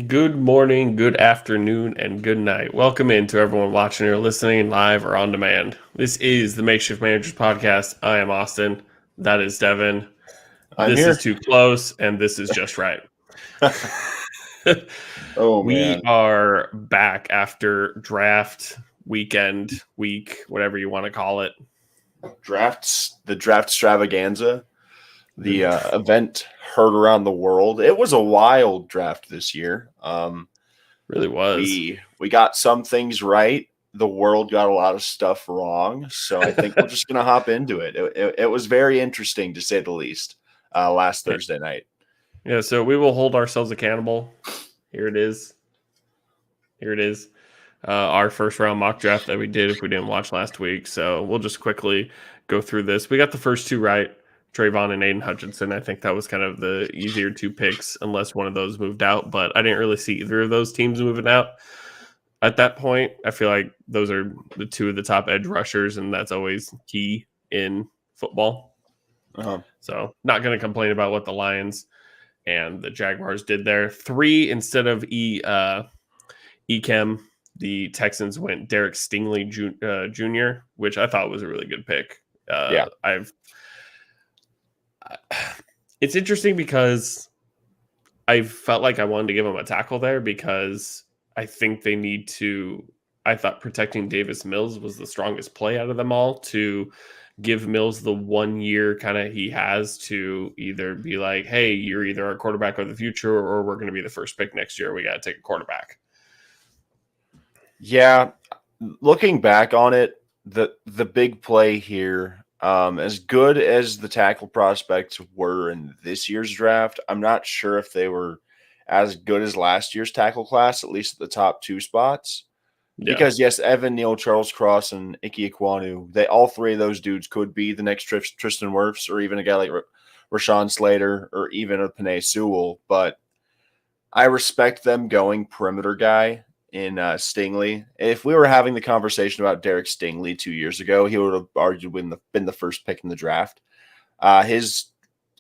Good morning, good afternoon, and good night. Welcome in to everyone watching or listening live or on demand. This is the Makeshift Managers Podcast. I am Austin. That is Devin. I'm This is here. too close, and this is just right. Oh We man, are back after draft week, whatever you want to call it. the draft extravaganza, the The- event heard around the world. It was a wild draft this year. Really was. We got some things right. The world got a lot of stuff wrong. So I think we're just gonna hop into it. It was very interesting to say the least. Last Thursday night. Yeah, so we will hold ourselves accountable. Here it is. Here it is. Our first round mock draft that we did if we didn't watch last week. So we'll just quickly go through this. We got the first two right, Trayvon and Aiden Hutchinson. I think that was kind of the easier two picks unless one of those moved out, but I didn't really see either of those teams moving out. At that point, I feel like those are the two of the top edge rushers, and that's always key in football. Uh-huh. So not going to complain about what the Lions and the Jaguars did there. 3 instead of Echem, the Texans went Derek Stingley Jr., which I thought was a really good pick. Yeah. It's interesting because I felt like I wanted to give him a tackle there because I think they need to. I thought protecting Davis Mills was the strongest play out of them all to give Mills the 1 year kind of he has to either be like, hey, you're either our quarterback of the future or we're going to be the first pick next year. We got to take a quarterback. Yeah, looking back on it, the big play here, as good as the tackle prospects were in this year's draft, I'm not sure if they were as good as last year's tackle class, at least at the top two spots. Yeah. Because yes, Evan Neal, Charles Cross, and Ike Ekwonu, all three of those dudes could be the next Tristan Wirfs, or even a guy like Rashawn Slater, or even a Penei Sewell. But I respect them going perimeter guy in Stingley. If we were having the conversation about Derek Stingley 2 years ago, he would have arguably been the first pick in the draft. His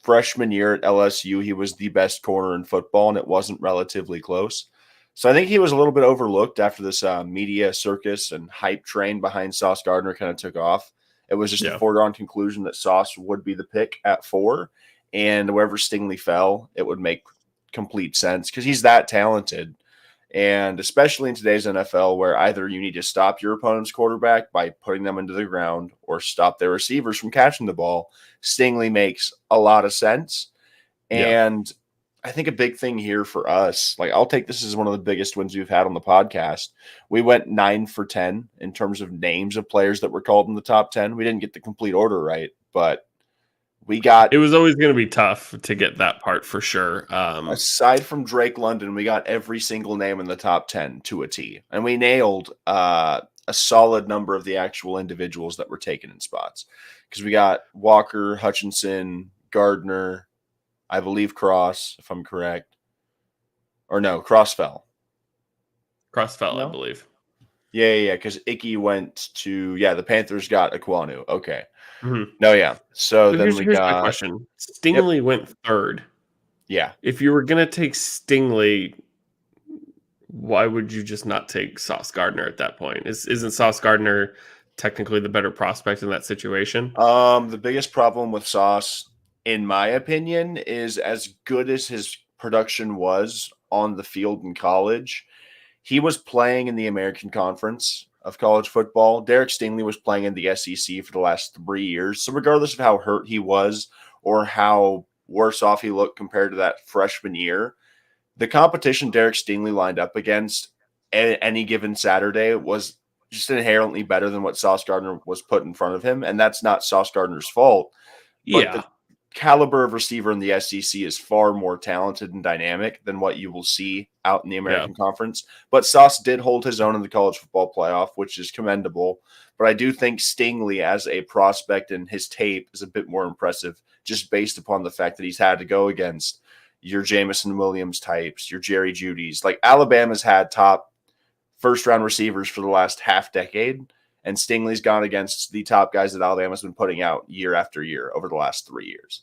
freshman year at LSU, he was the best corner in football, and it wasn't relatively close. So I think he was a little bit overlooked after this media circus and hype train behind Sauce Gardner kind of took off. It was just a foregone conclusion that Sauce would be the pick at 4, and wherever Stingley fell, it would make complete sense because he's that talented. And especially in today's NFL, where either you need to stop your opponent's quarterback by putting them into the ground or stop their receivers from catching the ball, Stingley makes a lot of sense. And I think a big thing here for us, like I'll take this as one of the biggest wins we've had on the podcast. We went 9 for 10 in terms of names of players that were called in the top 10. We didn't get the complete order right, but we got. It was always going to be tough to get that part for sure. Aside from Drake London, we got every single name in the top 10 to a T. And we nailed a solid number of the actual individuals that were taken in spots. Because we got Walker, Hutchinson, Gardner, I believe Cross, if I'm correct. Or no, Cross fell. Cross fell, I believe. Yeah, because Icky went to, the Panthers got Ekwonu. Okay. Mm-hmm. No, yeah. So then here's my question. Stingley went 3rd. Yeah. If you were going to take Stingley, why would you just not take Sauce Gardner at that point? Isn't Sauce Gardner technically the better prospect in that situation? The biggest problem with Sauce, in my opinion, is as good as his production was on the field in college, he was playing in the American Conference of college football. Derek Stingley was playing in the SEC for the last 3 years. So regardless of how hurt he was or how worse off he looked compared to that freshman year, the competition Derek Stingley lined up against any given Saturday was just inherently better than what Sauce Gardner was put in front of him. And that's not Sauce Gardner's fault. But the caliber of receiver in the SEC is far more talented and dynamic than what you will see out in the American Conference. But Sauce did hold his own in the college football playoff, which is commendable. But I do think Stingley as a prospect and his tape is a bit more impressive just based upon the fact that he's had to go against your Jameson Williams types, your Jerry Jeudy's. Like Alabama's had top first-round receivers for the last half decade, and Stingley's gone against the top guys that Alabama's been putting out year after year over the last 3 years.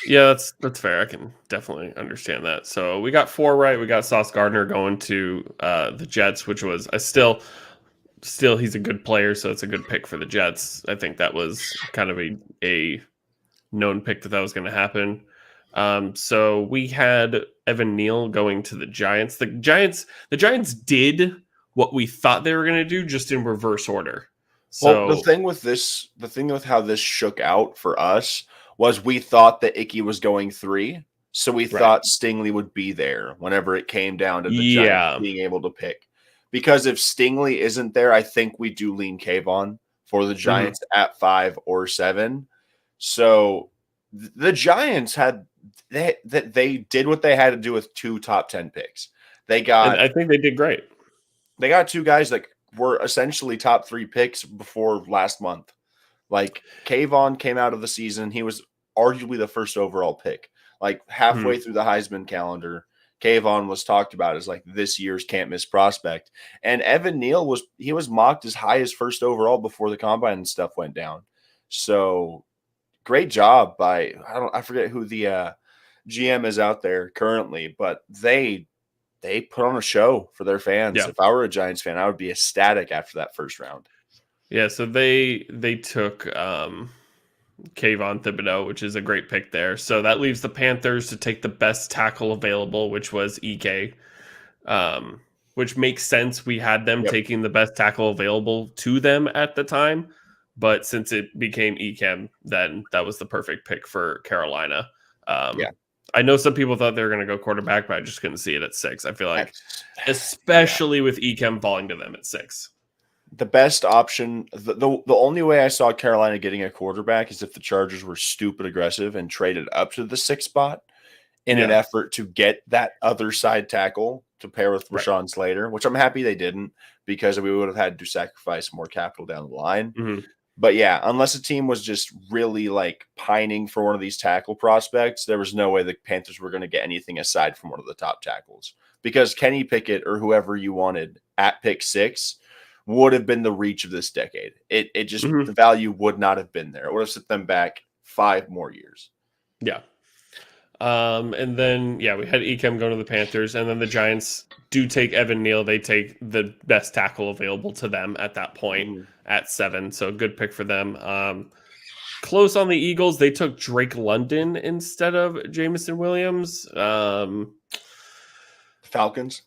Yeah, that's fair. I can definitely understand that. So we got 4 right. We got Sauce Gardner going to the Jets, which was I still he's a good player, so it's a good pick for the Jets. I think that was kind of a known pick that was going to happen. So we had Evan Neal going to the Giants. The Giants did what we thought they were going to do, just in reverse order. Well, So the thing with how this shook out for us was we thought that Icky was going 3, so we right, thought Stingley would be there whenever it came down to the Giants yeah, being able to pick. Because if Stingley isn't there, I think we do lean Kayvon for the hmm Giants at 5 or 7. So the Giants they did what they had to do with 2 top 10 picks. They and got I think they did great. they got 2 guys that were essentially top 3 picks before last month. Like Kayvon came out of the season, he was arguably the first overall pick. Like Mhm. halfway through the Heisman calendar, Kayvon was talked about as like this year's can't miss prospect. And Evan Neal was mocked as high as first overall before the combine and stuff went down. So great job by I forget who the GM is out there currently, but they put on a show for their fans. Yeah, If I were a Giants fan, I would be ecstatic after that first round. yeah. So they took Kayvon Thibodeau, which is a great pick there. So that leaves the Panthers to take the best tackle available, which was EK. Which makes sense. We had them Yep. taking the best tackle available to them at the time, but since it became Ekem, then that was the perfect pick for Carolina. Yeah. I know some people thought they were going to go quarterback, but I just couldn't see it at 6. I feel like, That's yeah. especially with Ekem falling to them at 6. The best option, the only way I saw Carolina getting a quarterback is if the Chargers were stupid aggressive and traded up to the 6th spot in an Yeah, effort to get that other side tackle to pair with right. Rashawn Slater, which I'm happy they didn't because we would have had to sacrifice more capital down the line. hmm But yeah, unless a team was just really like pining for one of these tackle prospects, there was no way the Panthers were going to get anything aside from one of the top tackles because Kenny Pickett or whoever you wanted at pick 6 would have been the reach of this decade. It just hmm the value would not have been there. It would have set them back 5 more years. Yeah. And then we had Ekem go to the Panthers, and then the Giants do take Evan Neal. They take the best tackle available to them at that point Mhm. at 7. So good pick for them. Close on the Eagles. They took Drake London instead of Jamison Williams. Falcons.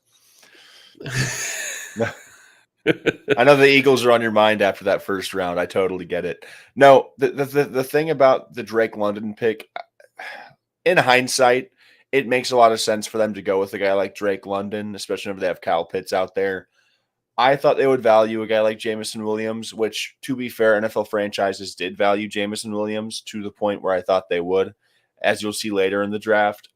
I know the Eagles are on your mind after that first round. I totally get it. No, the thing about the Drake London pick, in hindsight, it makes a lot of sense for them to go with a guy like Drake London, especially if they have Kyle Pitts out there. I thought they would value a guy like Jamison Williams, which, to be fair, NFL franchises did value Jamison Williams to the point where I thought they would, as you'll see later in the draft.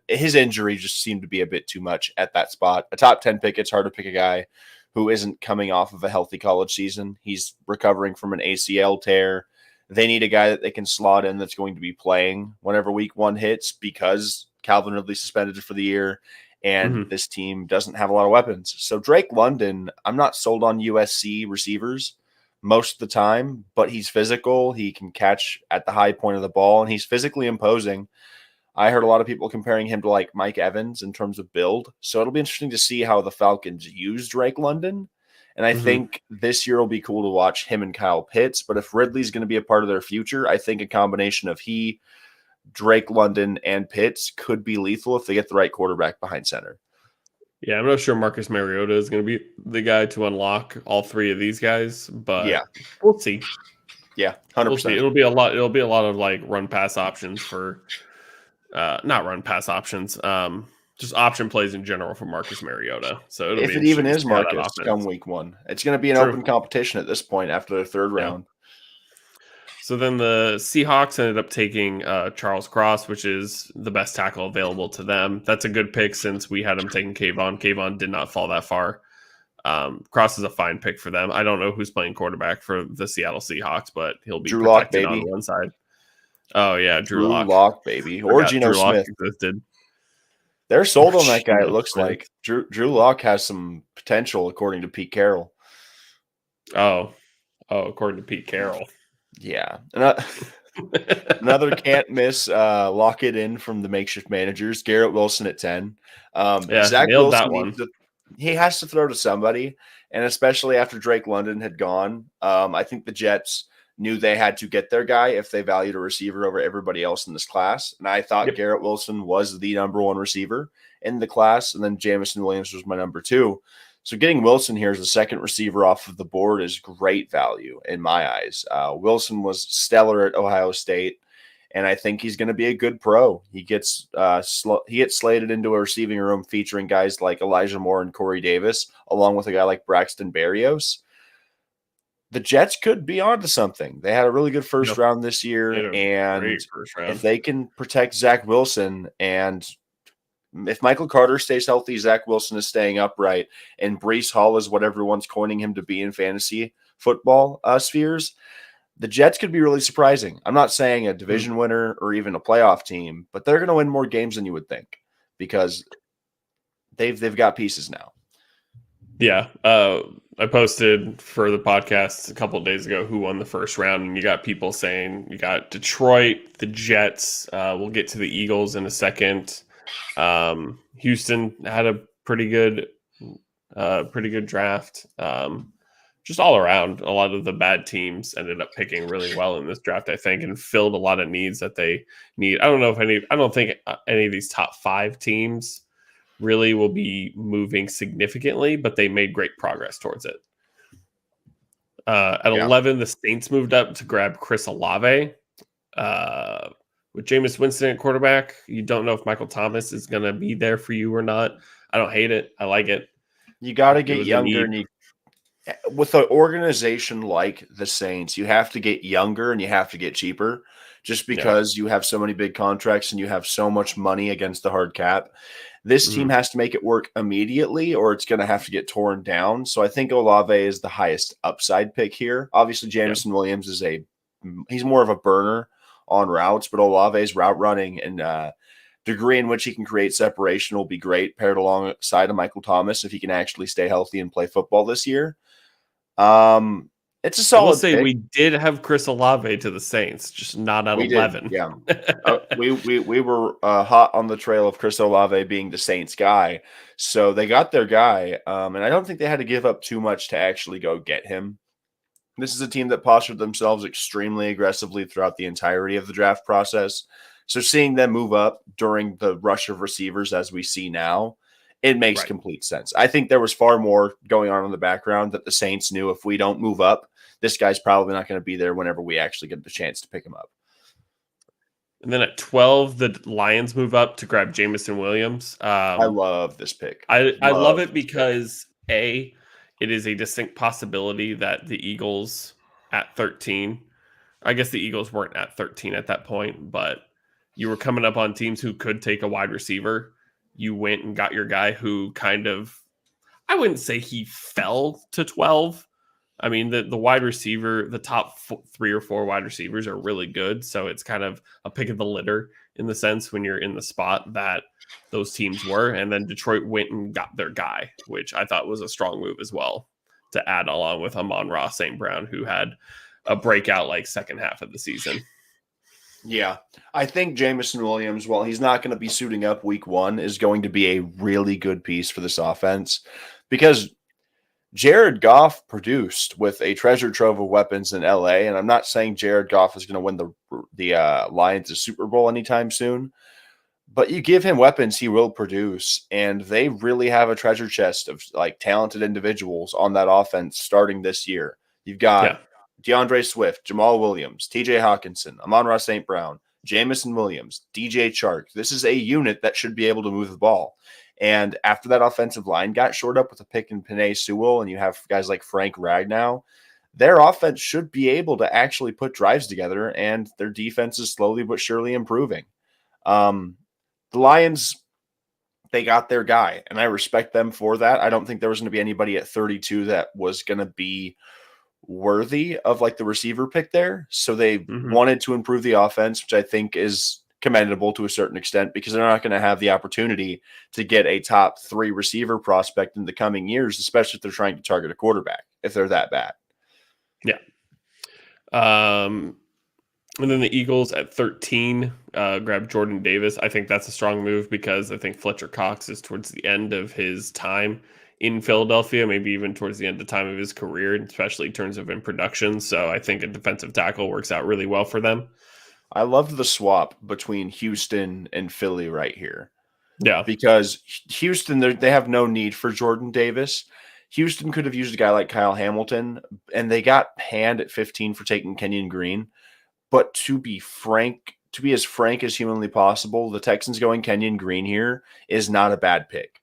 His injury just seemed to be a bit too much at that spot. A top 10 pick, it's hard to pick a guy who isn't coming off of a healthy college season. He's recovering from an ACL tear. They need a guy that they can slot in that's going to be playing whenever week 1 hits because Calvin Ridley suspended for the year and Mhm. this team doesn't have a lot of weapons. So Drake London, I'm not sold on USC receivers most of the time, but he's physical. He can catch at the high point of the ball, and he's physically imposing. I heard a lot of people comparing him to like Mike Evans in terms of build. So it'll be interesting to see how the Falcons use Drake London. And I Mhm. think this year will be cool to watch him and Kyle Pitts. But if Ridley's going to be a part of their future, I think a combination of Drake London, and Pitts could be lethal if they get the right quarterback behind center. Yeah, I'm not sure Marcus Mariota is going to be the guy to unlock all 3 of these guys, Yeah. but we'll see. Yeah. We'll see. 100%. It'll be a lot. It'll be a lot of like run pass options for, not run pass options. Just option plays in general for Marcus Mariota. So it'll be If it even interesting to is see how that Marcus come offense. week 1, it's going to be an True. open competition at this point after the third Yeah. round. So then the Seahawks ended up taking Charles Cross, which is the best tackle available to them. That's a good pick since we had him taking Kayvon. Kayvon did not fall that far. Cross is a fine pick for them. I don't know who's playing quarterback for the Seattle Seahawks, but he'll be Drew Lock, protected on baby. one side. Oh yeah, Drew Drew Lock. Lock, baby. Or Forgot Geno Drew Lock Smith. existed. They're Or sold on that guy, it Geno looks Smith. like. Drew Lock has some potential, according to Pete Carroll. Oh, according to Pete Carroll. Yeah. Another can't miss, lock it in from the makeshift managers, Garrett Wilson at 10. Yeah, Zach nailed that Wilson one. he has to throw to somebody, and especially after Drake London had gone, I think the Jets knew they had to get their guy if they valued a receiver over everybody else in this class. And I thought Yep. Garrett Wilson was the number one receiver in the class, and then Jamison Williams was my number 2. So getting Wilson here as the second receiver off of the board is great value in my eyes. Wilson was stellar at Ohio State, and I think he's going to be a good pro. He gets slated into a receiving room featuring guys like Elijah Moore and Corey Davis, along with a guy like Braxton Berrios. The Jets could be onto something. They had a really good first round this year, and if they can protect Zach Wilson, and if Michael Carter stays healthy, Zach Wilson is staying upright, and Breece Hall is what everyone's coining him to be in fantasy football spheres, the Jets could be really surprising. I'm not saying a division winner or even a playoff team, but they're going to win more games than you would think because they've got pieces now. Yeah. I posted for the podcast a couple of days ago who won the first round, and you got people saying you got Detroit, the Jets. We'll get to the Eagles in a second. Houston had a pretty good draft. Just all around, a lot of the bad teams ended up picking really well in this draft, I think, and filled a lot of needs that they need. I don't think any of these top 5 teams really will be moving significantly, but they made great progress towards it. At 11, the Saints moved up to grab Chris Olave. With Jameis Winston at quarterback, you don't know if Michael Thomas is going to be there for you or not. I don't hate it. I like it. You got to get younger, and with an organization like the Saints, you have to get younger and you have to get cheaper just because you have so many big contracts and you have so much money against the hard cap. This team has to make it work immediately or it's going to have to get torn down. So I think Olave is the highest upside pick here. Obviously, Jamison Williams he's more of a burner on routes, but Olave's route running and degree in which he can create separation will be great paired alongside of Michael Thomas if he can actually stay healthy and play football this year. It's a solid. I will say pick. We did have Chris Olave to the Saints, just not at 11. Yeah, we were hot on the trail of Chris Olave being the Saints guy, so they got their guy, and I don't think they had to give up too much to actually go get him. This is a team that postured themselves extremely aggressively throughout the entirety of the draft process. So seeing them move up during the rush of receivers as we see now, it makes complete sense. I think there was far more going on in the background that the Saints knew if we don't move up, this guy's probably not going to be there whenever we actually get the chance to pick him up. And then at 12, the Lions move up to grab Jamison Williams. I love this pick. I love it because, it is a distinct possibility that the Eagles at 13, I guess the Eagles weren't at 13 at that point, but you were coming up on teams who could take a wide receiver. You went and got your guy who kind of, I wouldn't say he fell to 12. I mean, the wide receiver, the top 3 or 4 wide receivers are really good. So it's kind of a pick of the litter in the sense when you're in the spot that those teams were. And then Detroit went and got their guy, which I thought was a strong move as well to add along with Amon-Ra St. Brown, who had a breakout like second half of the season. Yeah, I think Jamison Williams, while he's not going to be suiting up week 1, is going to be a really good piece for this offense because Jared Goff produced with a treasure trove of weapons in LA, and I'm not saying Jared Goff is going to win the Lions a Super Bowl anytime soon, but you give him weapons, he will produce, and they really have a treasure chest of like talented individuals on that offense starting this year. You've got DeAndre Swift, Jamal Williams, TJ Hawkinson, Amon-Ra St. Brown, Jamison Williams, DJ Chark. This is a unit that should be able to move the ball. And after that offensive line got shored up with a pick in Penei Sewell, and you have guys like Frank Ragnow, their offense should be able to actually put drives together, and their defense is slowly but surely improving. The Lions, they got their guy, and I respect them for that. I don't think there was going to be anybody at 32 that was going to be worthy of like the receiver pick there. So they wanted to improve the offense, which I think is commendable to a certain extent because they're not going to have the opportunity to get a top 3 receiver prospect in the coming years, especially if they're trying to target a quarterback, if they're that bad. Yeah. And then the Eagles at 13 grabbed Jordan Davis. I think that's a strong move because I think Fletcher Cox is towards the end of his time in Philadelphia, maybe even towards the end of the time of his career, especially in terms of in production. So I think a defensive tackle works out really well for them. I loved the swap between Houston and Philly right here Yeah. because Houston, they have no need for Jordan Davis. Houston could have used a guy like Kyle Hamilton, and they got panned at 15 for taking Kenyan Green. But to be as frank as humanly possible, the Texans going Kenyan Green here is not a bad pick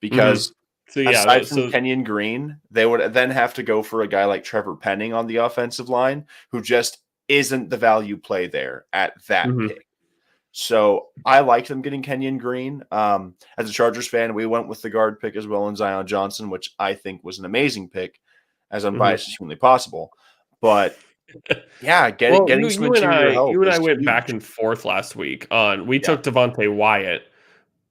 Mm-hmm. because So yeah, aside from Kenyan Green, they would then have to go for a guy like Trevor Penning on the offensive line, who just isn't the value play there at that mm-hmm. pick. So I like them getting Kenyan Green. As a Chargers fan, we went with the guard pick as well in Zion Johnson, which I think was an amazing pick, as unbiased as humanly possible. But yeah, Well, getting some interior help you and I is went back huge. and forth last week on. We Yeah, took Devontae Wyatt,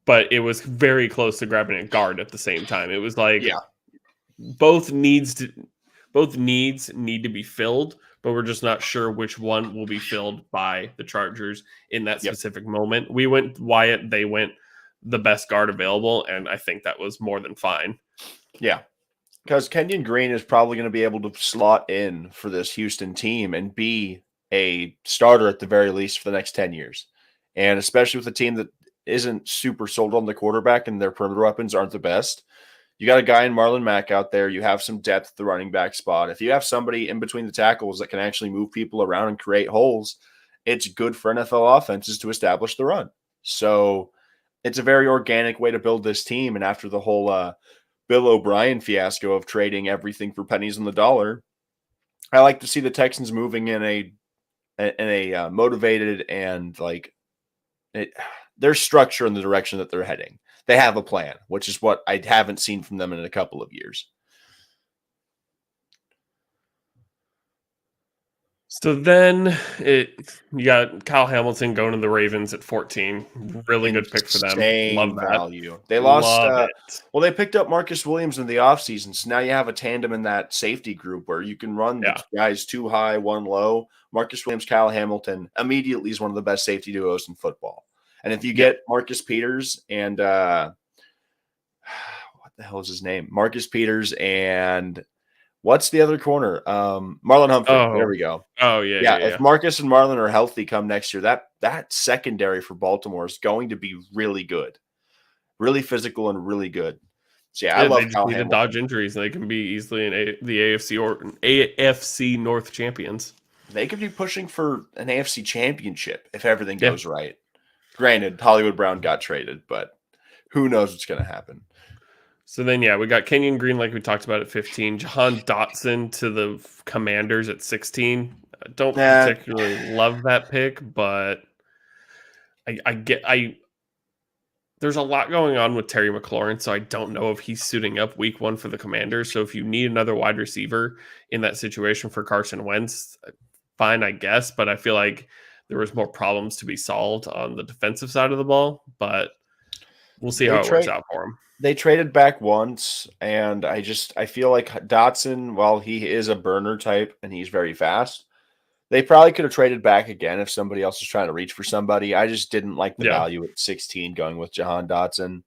but it was very close to grabbing a guard at the same time. It was like yeah, both needs need to be filled, but we're just not sure which one will be filled by the Chargers in that yep, specific moment. We went Wyatt, they went the best guard available, and I think that was more than fine. yeah. Because Kenyon Green is probably going to be able to slot in for this Houston team and be a starter at the very least for the next 10 years. And especially with a team that isn't super sold on the quarterback and their perimeter weapons aren't the best. You got a guy in Marlon Mack out there. You have some depth at the running back spot. If you have somebody in between the tackles that can actually move people around and create holes, it's good for NFL offenses to establish the run. So it's a very organic way to build this team. And after the whole Bill O'Brien fiasco of trading everything for pennies on the dollar, I like to see the Texans moving in a motivated and their structure in the direction that they're heading. They have a plan, which is what I haven't seen from them in a couple of years. So then you got Kyle Hamilton going to the Ravens at 14. Really good pick for them. Love Insane that. value. They lost. Love it. Well, they picked up Marcus Williams in the offseason. So now you have a tandem in that safety group where you can run the guys two high, one low. Marcus Williams, Kyle Hamilton immediately is one of the best safety duos in football. And if you get Marcus Peters and what the hell is his name? Marcus Peters and what's the other corner? Marlon Humphrey. There we go. Oh, yeah. If Marcus and Marlon are healthy come next year, that secondary for Baltimore is going to be really good, really physical and really good. So yeah, I love they just Kyle need to Hamilton. dodge injuries, and they can be easily in the AFC North champions. They could be pushing for an AFC championship if everything goes right. Granted, Hollywood Brown got traded, but who knows what's going to happen. So then, we got Kenyan Green, like we talked about, at 15. Jahan Dotson to the Commanders at 16. I don't particularly love that pick, but there's a lot going on with Terry McLaurin, so I don't know if he's suiting up week 1 for the Commanders. So if you need another wide receiver in that situation for Carson Wentz, fine, I guess. But I feel like there was more problems to be solved on the defensive side of the ball. But we'll see how it works out for him. They traded back once, and I feel like Dotson, while he is a burner type and he's very fast, they probably could have traded back again if somebody else was trying to reach for somebody. I just didn't like the value at 16 going with Jahan Dotson.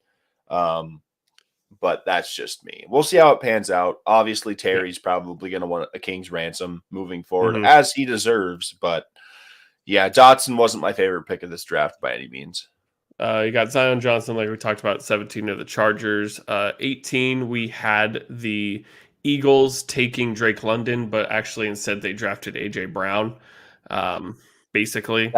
But that's just me. We'll see how it pans out. Obviously, Terry's probably going to want a king's ransom moving forward, as he deserves. But yeah, Dotson wasn't my favorite pick of this draft by any means. You got Zion Johnson, like we talked about, 17 of the Chargers. 18, we had the Eagles taking Drake London, but actually instead they drafted A.J. Brown, basically.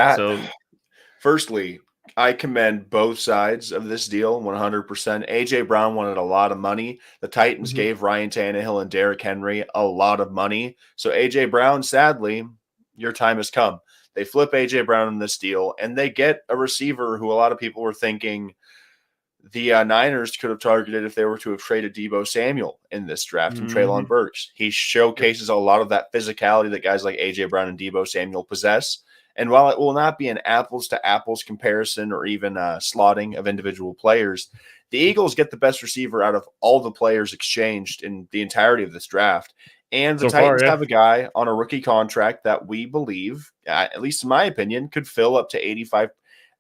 Firstly, I commend both sides of this deal 100%. A.J. Brown wanted a lot of money. The Titans gave Ryan Tannehill and Derrick Henry a lot of money. So A.J. Brown, sadly, your time has come. They flip A.J. Brown in this deal, and they get a receiver who a lot of people were thinking the Niners could have targeted if they were to have traded Deebo Samuel in this draft and Treylon Burks. He showcases a lot of that physicality that guys like A.J. Brown and Deebo Samuel possess. And while it will not be an apples-to-apples comparison or even slotting of individual players, the Eagles get the best receiver out of all the players exchanged in the entirety of this draft. And the So far, Titans yeah. have a guy on a rookie contract that we believe, at least in my opinion, could fill up to 85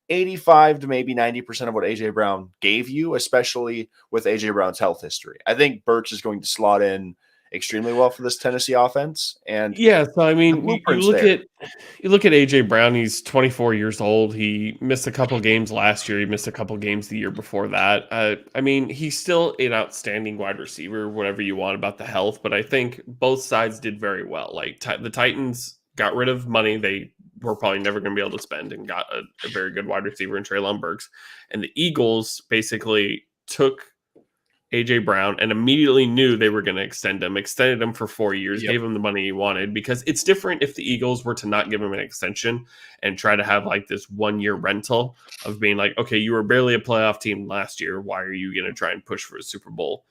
to maybe 90% of what A.J. Brown gave you, especially with A.J. Brown's health history. I think Burks is going to slot in extremely well for this Tennessee offense, and Yeah, so I the mean, blueprint's there. you look at AJ Brown. He's 24 years old. He missed a couple games last year. He missed a couple games the year before that. I mean, he's still an outstanding wide receiver. Whatever you want about the health, but I think both sides did very well. Like the Titans got rid of money they were probably never going to be able to spend and got a very good wide receiver in Treylon Burks, and the Eagles basically took AJ Brown and immediately knew they were going to extended him for 4 years, Yep. gave him the money he wanted, because it's different if the Eagles were to not give him an extension and try to have like this 1 year rental of being like, okay, you were barely a playoff team last year. Why are you going to try and push for a Super Bowl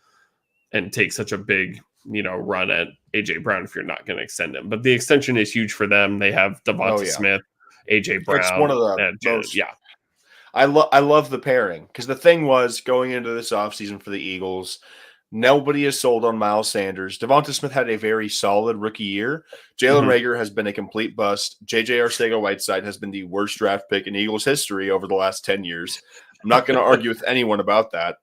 and take such a big, run at AJ Brown if you're not going to extend him? But the extension is huge for them. They have Oh, Devonta yeah. Smith, AJ That's one Brown, of the and most yeah. I love the pairing, because the thing was, going into this offseason for the Eagles, nobody is sold on Miles Sanders. Devonta Smith had a very solid rookie year. Jalen Mhm. Reagor has been a complete bust. JJ Arcega-Whiteside has been the worst draft pick in Eagles history over the last 10 years. I'm not going to argue with anyone about that.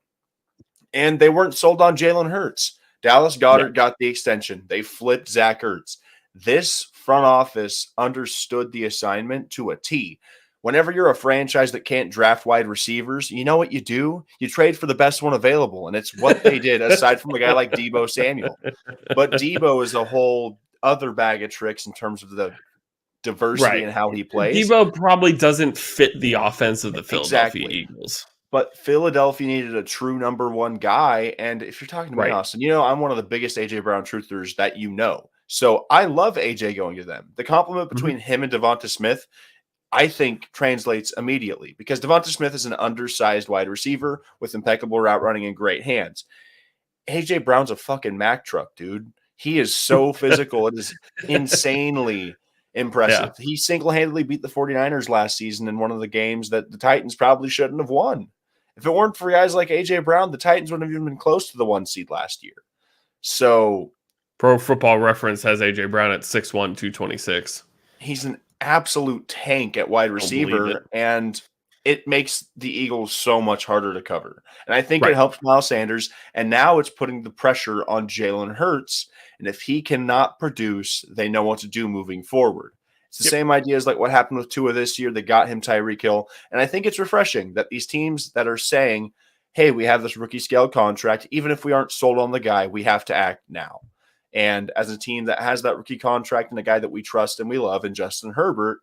And they weren't sold on Jalen Hurts. Dallas Goedert got the extension. They flipped Zach Ertz. This front office understood the assignment to a T. Whenever you're a franchise that can't draft wide receivers, you know what you do? You trade for the best one available, and it's what they did, aside from a guy like Deebo Samuel. But Deebo is a whole other bag of tricks in terms of the diversity Right. in how he plays. Deebo probably doesn't fit the offense of the Philadelphia Exactly. Eagles. But Philadelphia needed a true number one guy. And if you're talking to me, Right. Austin, I'm one of the biggest A.J. Brown truthers that you know. So I love A.J. going to them. The compliment between him and Devonta Smith, I think, translates immediately, because Devonta Smith is an undersized wide receiver with impeccable route running and great hands. A.J. Brown's a fucking Mack truck, dude. He is so physical. It is insanely impressive. Yeah. He single-handedly beat the 49ers last season in one of the games that the Titans probably shouldn't have won. If it weren't for guys like A.J. Brown, the Titans wouldn't have even been close to the 1 seed last year. So Pro Football Reference has AJ Brown at 6'1", 226. he's an absolute tank at wide Don't believe it. receiver, and it makes the Eagles so much harder to cover. And I think it Right. helps Miles Sanders, and now it's putting the pressure on Jalen Hurts. And if he cannot produce, they know what to do moving forward. It's the same idea as like what happened with Tua this year. They got him Tyreek Hill. And I think it's refreshing that these teams that are saying, hey, we have this rookie scale contract, even if we aren't sold on the guy, we have to act now. And as a team that has that rookie contract and a guy that we trust and we love in Justin Herbert,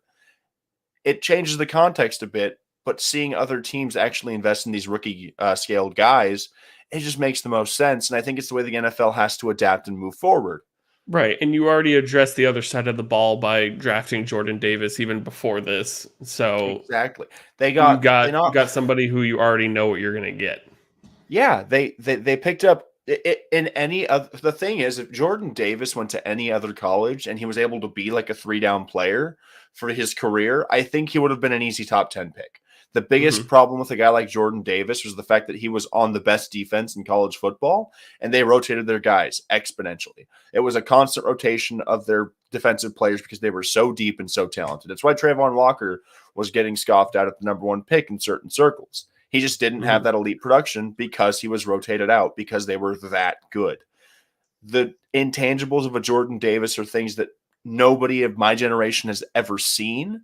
it changes the context a bit. But seeing other teams actually invest in these rookie scaled guys, it just makes the most sense. And I think it's the way the NFL has to adapt and move forward. Right. And you already addressed the other side of the ball by drafting Jordan Davis even before this. So Exactly. They you got got somebody who you already know what you're going to get. Yeah, they picked up it in any of the thing is, if Jordan Davis went to any other college and he was able to be like a 3-down player for his career, I think he would have been an easy top 10 pick. The biggest problem with a guy like Jordan Davis was the fact that he was on the best defense in college football, and they rotated their guys exponentially. It was a constant rotation of their defensive players because they were so deep and so talented. That's why Trayvon Walker was getting scoffed at the number 1 pick in certain circles. He just didn't have that elite production because he was rotated out, because they were that good. The intangibles of a Jordan Davis are things that nobody of my generation has ever seen.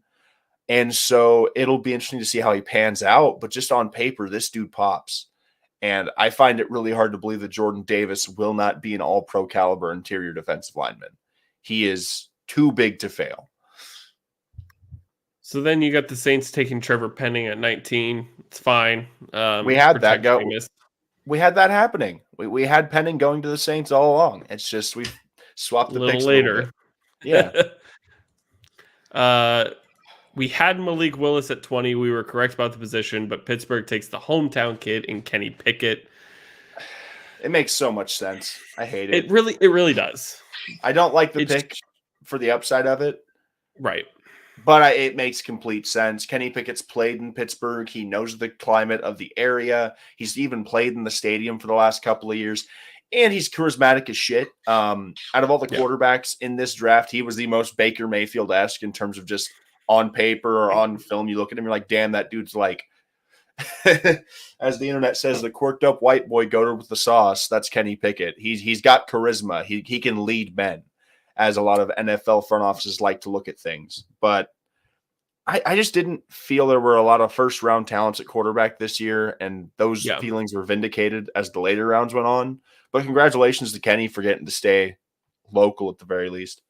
And so it'll be interesting to see how he pans out. But just on paper, this dude pops. And I find it really hard to believe that Jordan Davis will not be an all-pro caliber interior defensive lineman. He is too big to fail. So then you got the Saints taking Trevor Penning at 19. It's fine. We had that go. Jameis. We had that happening. We had Penning going to the Saints all along. It's just we've swapped the picks later. A little bit. Yeah. We had Malik Willis at 20. We were correct about the position, but Pittsburgh takes the hometown kid in Kenny Pickett. It makes so much sense. I hate it. It really does. I don't like the pick for the upside of it. Right. But it makes complete sense. Kenny Pickett's played in Pittsburgh. He knows the climate of the area. He's even played in the stadium for the last couple of years. and he's charismatic as shit. Out of all the quarterbacks in this draft, he was the most Baker Mayfield-esque in terms of just on paper or on film. You look at him, you're like, damn, that dude's like, as the internet says, the quirked up white boy goated with the sauce. That's Kenny Pickett. He's got charisma. He can lead men, as a lot of NFL front offices like to look at things. But I just didn't feel there were a lot of first round talents at quarterback this year, and those feelings were vindicated as the later rounds went on. But congratulations to Kenny for getting to stay local at the very least.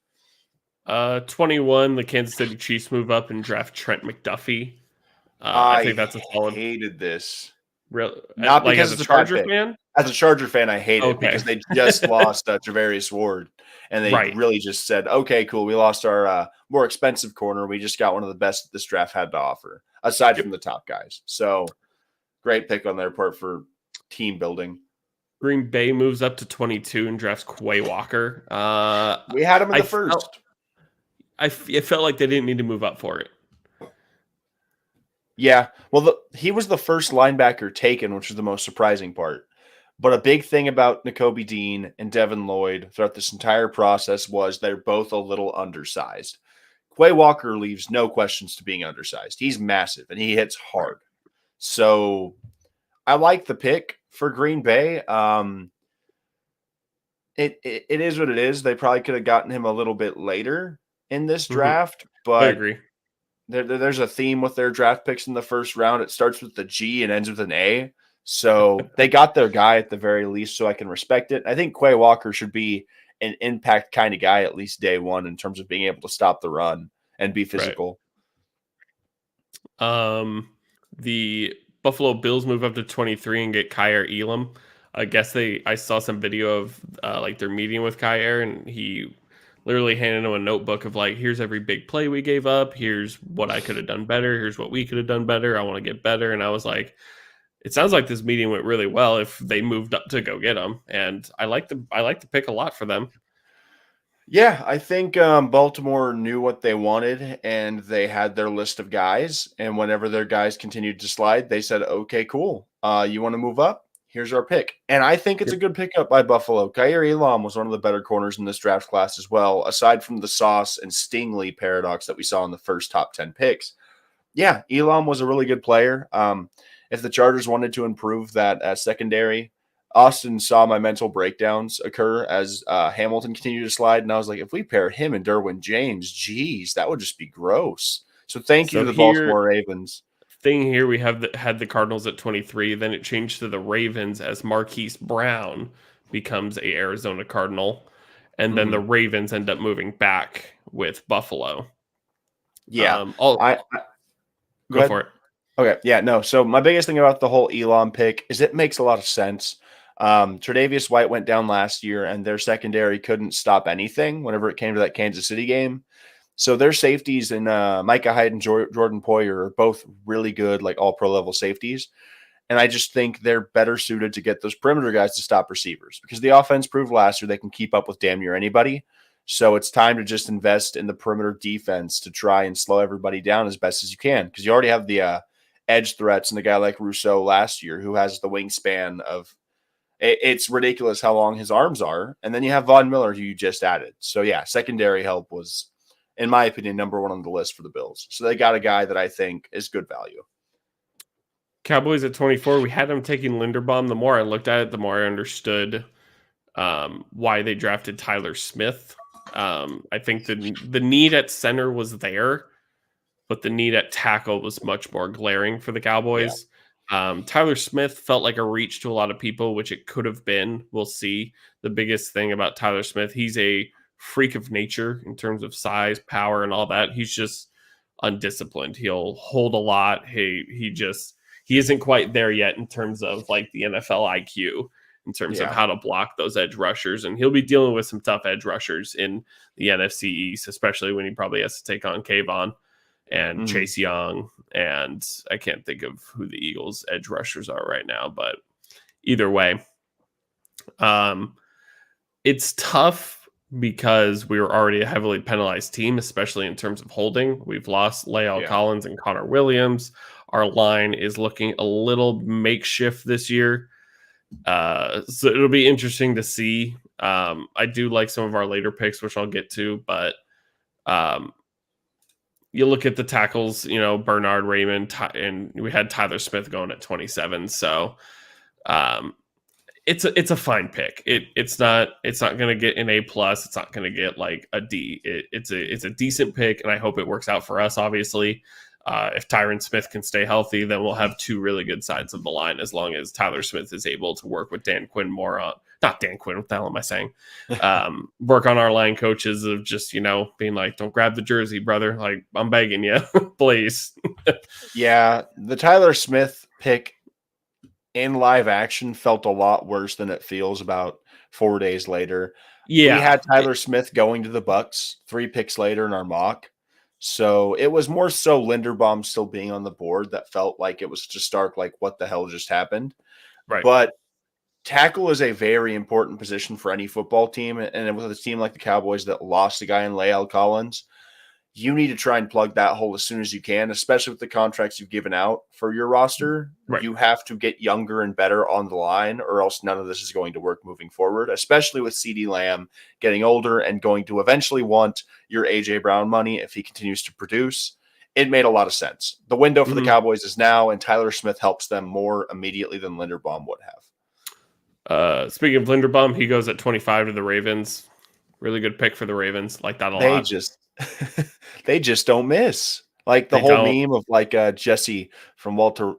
21, the Kansas City Chiefs move up and draft Trent McDuffie. I think that's a solid. Hated this. Not like because as a Charger fan? As a Charger fan, I hate it because they just lost Javarius Ward. And they really just said, okay, cool. We lost our more expensive corner. We just got one of the best this draft had to offer, aside from the top guys. So great pick on their part for team building. Green Bay moves up to 22 and drafts Quay Walker. We had him in the first. I felt like they didn't need to move up for it. Yeah. Well, he was the first linebacker taken, which is the most surprising part. But a big thing about Nakobe Dean and Devin Lloyd throughout this entire process was they're both a little undersized. Quay Walker leaves no questions to being undersized. He's massive and he hits hard. So I like the pick for Green Bay. It is what it is. They probably could have gotten him a little bit later in this draft, but I agree. There's a theme with their draft picks in the first round. It starts with the G and ends with an A. So they got their guy at the very least, so I can respect it. I think Quay Walker should be an impact kind of guy at least day one in terms of being able to stop the run and be physical. The Buffalo Bills move up to 23 and get Kyer Elam. I guess I saw some video of like their meeting with Kyer, and he literally handed him a notebook of like, here's every big play we gave up. Here's what I could have done better. Here's what we could have done better. I want to get better. And I was like, it sounds like this meeting went really well if they moved up to go get him. And I like the pick a lot for them. Yeah, I think Baltimore knew what they wanted and they had their list of guys. And whenever their guys continued to slide, they said, okay, cool. You want to move up? Here's our pick. And I think it's a good pickup by Buffalo. Kyer Elam was one of the better corners in this draft class as well, aside from the Sauce and Stingley paradox that we saw in the first top 10 picks. Yeah, Elam was a really good player. If the Chargers wanted to improve that secondary, Austin saw my mental breakdowns occur as Hamilton continued to slide. And I was like, if we pair him and Derwin James, geez, that would just be gross. So thank you to the Baltimore Ravens. Thing here, we had the Cardinals at 23. Then it changed to the Ravens as Marquise Brown becomes a Arizona Cardinal. And then the Ravens end up moving back with Buffalo. Yeah. Go for it. Okay. Yeah, no. So my biggest thing about the whole Elam pick is it makes a lot of sense. Tre'Davious White went down last year and their secondary couldn't stop anything whenever it came to that Kansas City game. So their safeties and Micah Hyde and Jordan Poyer are both really good, like all pro level safeties. And I just think they're better suited to get those perimeter guys to stop receivers because the offense proved last year they can keep up with damn near anybody. So it's time to just invest in the perimeter defense to try and slow everybody down as best as you can because you already have the edge threats and a guy like Rousseau last year who has the wingspan of it's ridiculous how long his arms are. And then you have Von Miller who you just added. So yeah, secondary help was, in my opinion, number one on the list for the Bills. So they got a guy that I think is good value. Cowboys at 24, we had them taking Linderbaum. The more I looked at it, the more I understood why they drafted Tyler Smith. I think the need at center was there, but the need at tackle was much more glaring for the Cowboys. Yeah. Tyler Smith felt like a reach to a lot of people, which it could have been. We'll see. The biggest thing about Tyler Smith, he's a freak of nature in terms of size, power, and all that. He's just undisciplined. He'll hold a lot. He isn't quite there yet in terms of like the NFL IQ, in terms of how to block those edge rushers. And he'll be dealing with some tough edge rushers in the NFC East, especially when he probably has to take on Kayvon and Chase Young. And I can't think of who the Eagles edge rushers are right now, but either way, it's tough because we were already a heavily penalized team, especially in terms of holding. We've lost Lael Collins and Connor Williams. Our line is looking a little makeshift this year. So it'll be interesting to see. I do like some of our later picks, which I'll get to, but you look at the tackles, Bernard Raymond, and we had Tyler Smith going at 27. So um, it's a fine pick. It's not going to get an A plus. It's not going to get like a D. It's a decent pick, and I hope it works out for us. Obviously, if Tyron Smith can stay healthy, then we'll have two really good sides of the line. As long as Tyler Smith is able to work with Dan Quinn more on, not Dan Quinn. What the hell am I saying? Work on our line coaches of just being like, don't grab the jersey, brother. Like, I'm begging you, please. Yeah, the Tyler Smith pick in live action felt a lot worse than it feels about 4 days later. Yeah, we had Tyler Smith going to the Bucks 3 picks later in our mock. So it was more so Linderbaum still being on the board that felt like it was just stark, like what the hell just happened. right. But tackle is a very important position for any football team. And with a team like the Cowboys that lost a guy in Lael Collins, you need to try and plug that hole as soon as you can, especially with the contracts you've given out for your roster. Right. You have to get younger and better on the line, or else none of this is going to work moving forward, especially with CeeDee Lamb getting older and going to eventually want your A.J. Brown money if he continues to produce. It made a lot of sense. The window for the Cowboys is now, and Tyler Smith helps them more immediately than Linderbaum would have. Speaking of Linderbaum, he goes at 25 to the Ravens. Really good pick for the Ravens. Like that a lot. They just don't miss. Like the whole meme of like Jesse from Walter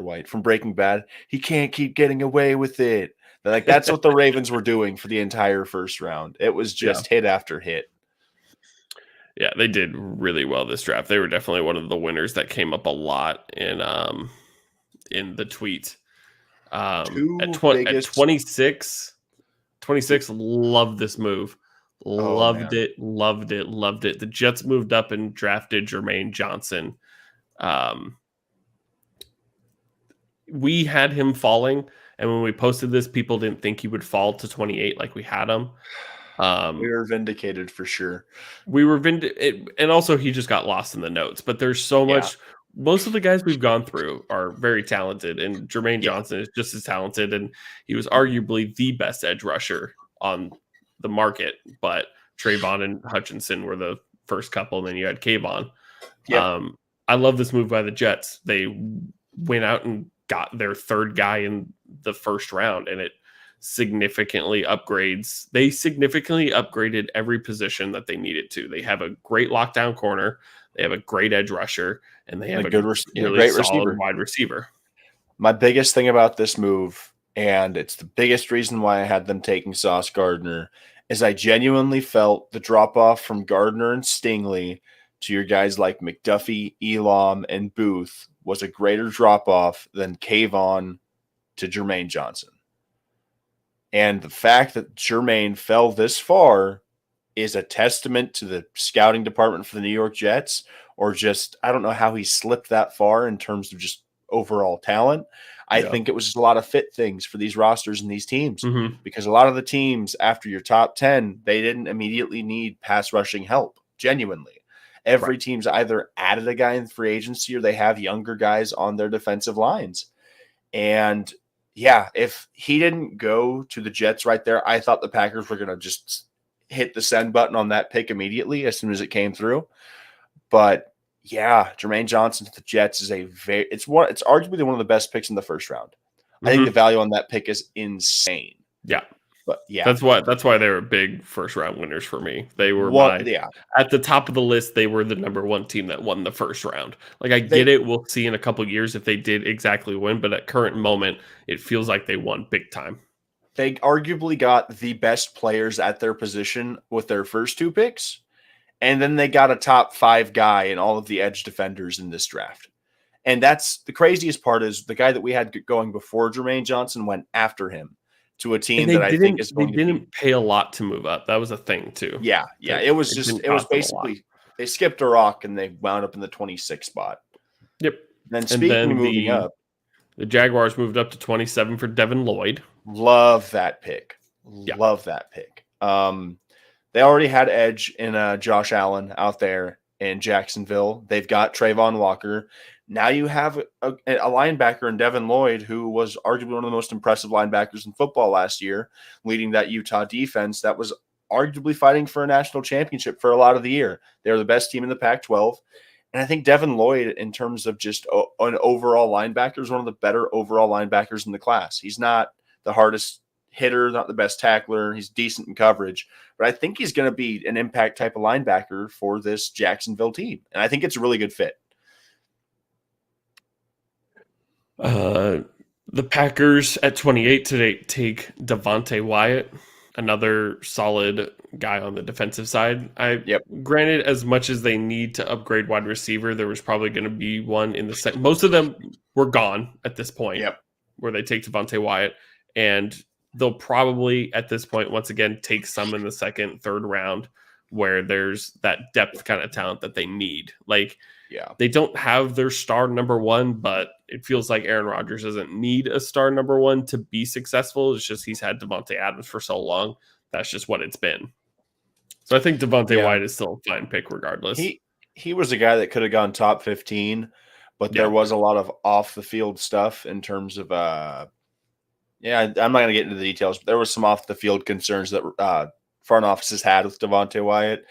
White from Breaking Bad. He can't keep getting away with it. Like that's what the Ravens were doing for the entire first round. It was just hit after hit. Yeah, they did really well this draft. They were definitely one of the winners that came up a lot in the tweet. At 26, loved this move. Loved it. The Jets moved up and drafted Jermaine Johnson. We had him falling, and when we posted this, people didn't think he would fall to 28 like we had him. We were vindicated for sure. We were vindicated, and also he just got lost in the notes. But there's so much. Most of the guys we've gone through are very talented, and Jermaine Johnson is just as talented, and he was arguably the best edge rusher on the market. But Trayvon and Hutchinson were the first couple, and then you had Kayvon. I love this move by the Jets. They went out and got their third guy in the first round, and it significantly upgrades. They significantly upgraded every position that they needed to. They have a great lockdown corner. They have a great edge rusher, and they have a good, really great solid wide receiver. My biggest thing about this move, and it's the biggest reason why I had them taking Sauce Gardner, is I genuinely felt the drop-off from Gardner and Stingley to your guys like McDuffie, Elam, and Booth was a greater drop-off than Kayvon to Jermaine Johnson. And the fact that Jermaine fell this far is a testament to the scouting department for the New York Jets, or just, I don't know how he slipped that far in terms of just overall talent. I think it was just a lot of fit things for these rosters and these teams, because a lot of the teams after your top 10, they didn't immediately need pass rushing help. Genuinely. Every team's either added a guy in free agency or they have younger guys on their defensive lines. And yeah, if he didn't go to the Jets right there, I thought the Packers were going to just hit the send button on that pick immediately as soon as it came through. But yeah, Jermaine Johnson to the Jets is it's arguably one of the best picks in the first round. I think the value on that pick is insane. Yeah. But yeah, that's why they were big first round winners for me. They were at the top of the list. They were the number one team that won the first round. Like, I get it. We'll see in a couple years if they did exactly win, but at current moment, it feels like they won big time. They arguably got the best players at their position with their first 2 picks, and then they got a top 5 guy in all of the edge defenders in this draft. And that's the craziest part, is the guy that we had going before Jermaine Johnson went after him to a team that I think is going to didn't pay a lot to move up. That was a thing too. Yeah. It was basically they skipped a rock and they wound up in the 26th spot. Yep. And then moving up, the Jaguars moved up to 27 for Devin Lloyd. Love that pick. Love that pick. They already had edge in Josh Allen out there in Jacksonville. They've got Trayvon Walker. Now you have a linebacker in Devin Lloyd, who was arguably one of the most impressive linebackers in football last year, leading that Utah defense that was arguably fighting for a national championship for a lot of the year. They were the best team in the Pac-12. And I think Devin Lloyd, in terms of just an overall linebacker, is one of the better overall linebackers in the class. He's not the hardest hitter, not the best tackler. He's decent in coverage. But I think he's going to be an impact type of linebacker for this Jacksonville team. And I think it's a really good fit. The Packers at 28 today take Devontae Wyatt, another solid guy on the defensive side. Granted, as much as they need to upgrade wide receiver, there was probably going to be one in the second. Most of them were gone at this point. Where they take Devontae Wyatt, and they'll probably at this point once again take some in the second, third round, where there's that depth kind of talent that they need. They don't have their star number one, but it feels like Aaron Rodgers doesn't need a star number one to be successful. It's just he's had Devontae Adams for so long. That's just what it's been. So I think Devontae Wyatt is still a fine pick regardless. He was a guy that could have gone top 15, but there was a lot of off-the-field stuff in terms of I'm not going to get into the details, but there was some off-the-field concerns that front offices had with Devontae Wyatt,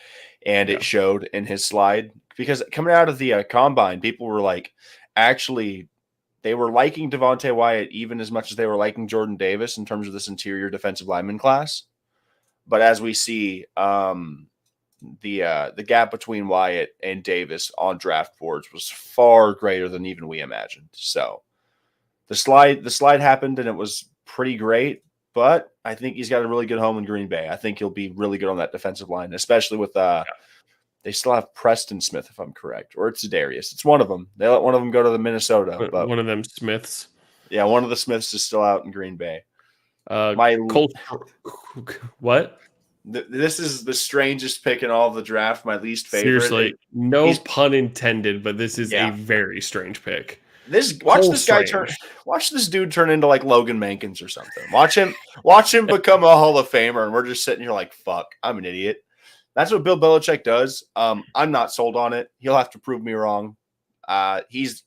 and it showed in his slide. Because coming out of the combine, people were like, actually, they were liking Devontae Wyatt even as much as they were liking Jordan Davis in terms of this interior defensive lineman class. But as we see, the gap between Wyatt and Davis on draft boards was far greater than even we imagined. So the slide happened, and it was pretty great. But I think he's got a really good home in Green Bay. I think he'll be really good on that defensive line, especially with they still have Preston Smith, if I'm correct, or it's Darius. It's one of them. They let one of them go to the Minnesota. But one of them Smiths. Yeah, one of the Smiths is still out in Green Bay. What? This is the strangest pick in all of the draft. My least favorite. Seriously, no pun intended, but this is a very strange pick. Watch this dude turn into like Logan Mankins or something. Watch him become a Hall of Famer, and we're just sitting here like, fuck, I'm an idiot. That's what Bill Belichick does. I'm not sold on it. He'll have to prove me wrong. He's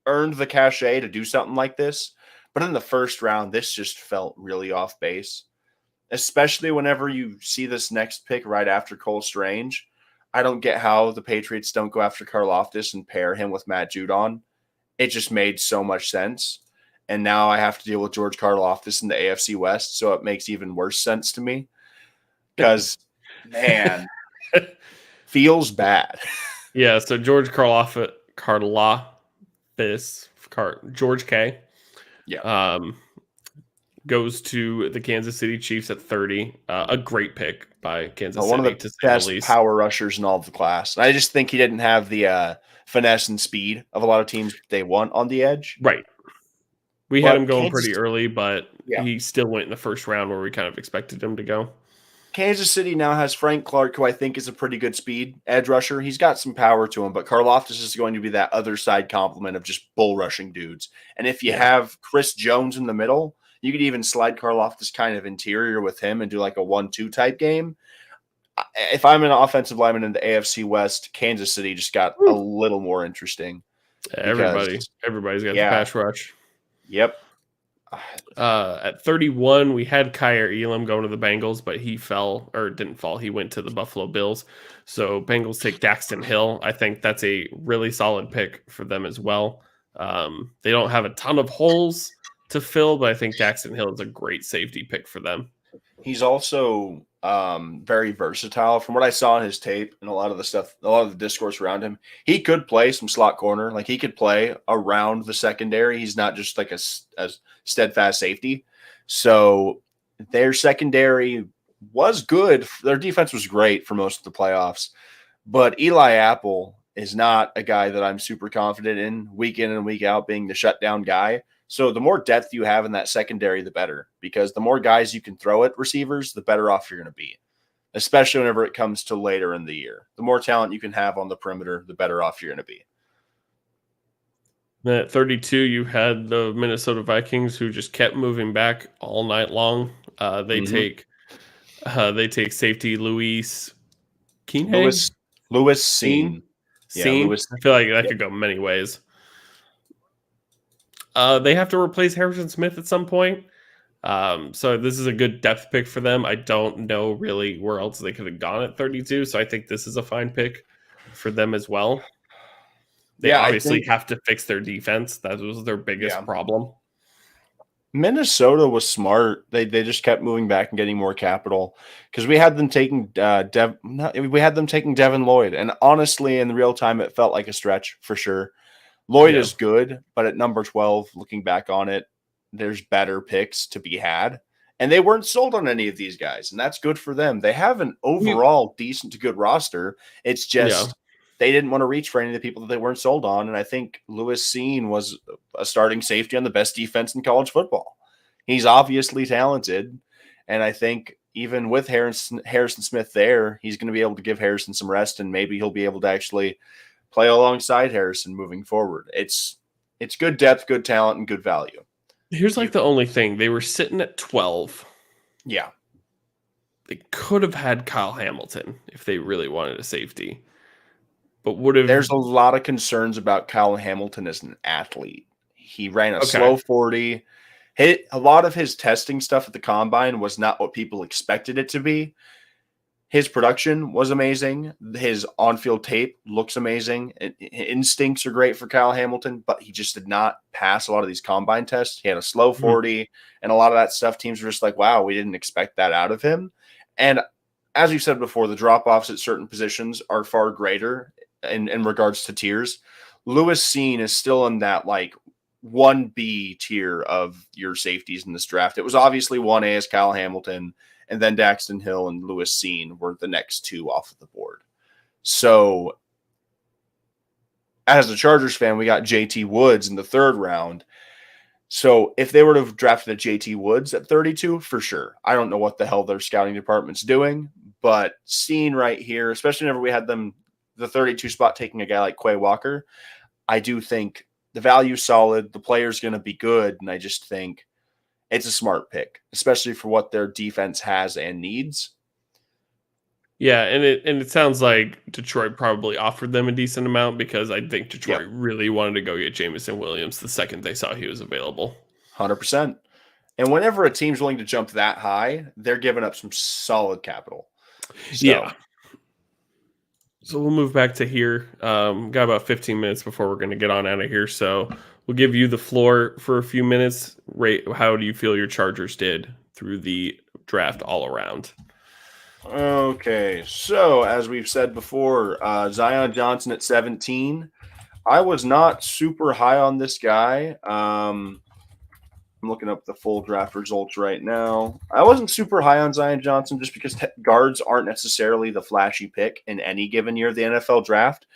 earned the cachet to do something like this. But in the first round, this just felt really off base, especially whenever you see this next pick right after Cole Strange. I don't get how the Patriots don't go after Karlaftis and pair him with Matt Judon. It just made so much sense. And now I have to deal with George Karlaftis in the AFC West, so it makes even worse sense to me. Because, man, feels bad. Yeah, so George Karlaftis, George K. Goes to the Kansas City Chiefs at 30. A great pick by Kansas City. One of the best power rushers in all of the class. I just think he didn't have the finesse and speed of a lot of teams they want on the edge. Right. We had him going pretty early, but he still went in the first round where we kind of expected him to go. Kansas City now has Frank Clark, who I think is a pretty good speed edge rusher. He's got some power to him, but Karlaftis is going to be that other side complement of just bull rushing dudes. And if you have Chris Jones in the middle, you could even slide Karlaftis kind of interior with him and do like a 1-2 type game. If I'm an offensive lineman in the AFC West, Kansas City just got a little more interesting. Everybody's got the pass rush. Yep. At 31, we had Kyer Elam going to the Bengals, but he didn't fall. He went to the Buffalo Bills. So Bengals take Daxton Hill. I think that's a really solid pick for them as well. They don't have a ton of holes to fill, but I think Daxton Hill is a great safety pick for them. He's also very versatile. From what I saw in his tape and a lot of the discourse around him, he could play some slot corner. Like he could play around the secondary. He's not just like a steadfast safety. So their secondary was good. Their defense was great for most of the playoffs. But Eli Apple is not a guy that I'm super confident in and week out being the shutdown guy. So the more depth you have in that secondary, the better, because the more guys you can throw at receivers, the better off you're going to be, especially whenever it comes to later in the year. The more talent you can have on the perimeter, the better off you're going to be. Then at 32, you had the Minnesota Vikings, who just kept moving back all night long. They take safety Louis Keene. Louis Seen. Seen. I feel like that could go many ways. They have to replace Harrison Smith at some point. So this is a good depth pick for them. I don't know really where else they could have gone at 32. So I think this is a fine pick for them as well. They Yeah, I obviously think have to fix their defense. That was their biggest yeah. problem. Minnesota was smart. They just kept moving back and getting more capital because we had them taking Devin Lloyd, and honestly, in real time, it felt like a stretch for sure. Lloyd Yeah. is good, but at number 12, looking back on it, there's better picks to be had, and they weren't sold on any of these guys, and that's good for them. They have an overall decent to good roster. It's Yeah. just they didn't want to reach for any of the people that they weren't sold on, and I think Lewis Seen was a starting safety on the best defense in college football. He's obviously talented, and I think even with Harrison Smith there, he's going to be able to give Harrison some rest, and maybe he'll be able to actually play alongside Harrison moving forward. It's good depth, good talent, and good value. Here's like the only thing. They were sitting at 12. Yeah. They could have had Kyle Hamilton if they really wanted a safety. But would have There's a lot of concerns about Kyle Hamilton as an athlete. He ran a slow 40. A lot of his testing stuff at the combine was not what people expected it to be. His production was amazing. His on-field tape looks amazing. Instincts are great for Kyle Hamilton, but he just did not pass a lot of these combine tests. He had a slow 40, and a lot of that stuff, teams were just like, wow, we didn't expect that out of him. And as you said before, the drop-offs at certain positions are far greater in regards to tiers. Lewis Seen is still in that like 1B tier of your safeties in this draft. It was obviously 1A as Kyle Hamilton, and then Daxton Hill and Lewis Seen were the next two off of the board. So as a Chargers fan, we got JT Woods in the third round. So if they were to have drafted a JT Woods at 32, for sure. I don't know what the hell their scouting department's doing, but Seen right here, especially whenever we had them the 32 spot taking a guy like Quay Walker, I do think the value's solid. The player's going to be good, and I just think it's a smart pick, especially for what their defense has and needs. Yeah, and it sounds like Detroit probably offered them a decent amount because I think Detroit really wanted to go get Jameson Williams the second they saw he was available. 100%. And whenever a team's willing to jump that high, they're giving up some solid capital. So, yeah. So we'll move back to here. Got about 15 minutes before we're going to get on out of here. So we'll give you the floor for a few minutes. How do you feel your Chargers did through the draft all around? Okay, so as we've said before, Zion Johnson at 17. I was not super high on this guy. I'm looking up the full draft results right now. I wasn't super high on Zion Johnson just because guards aren't necessarily the flashy pick in any given year of the NFL draft.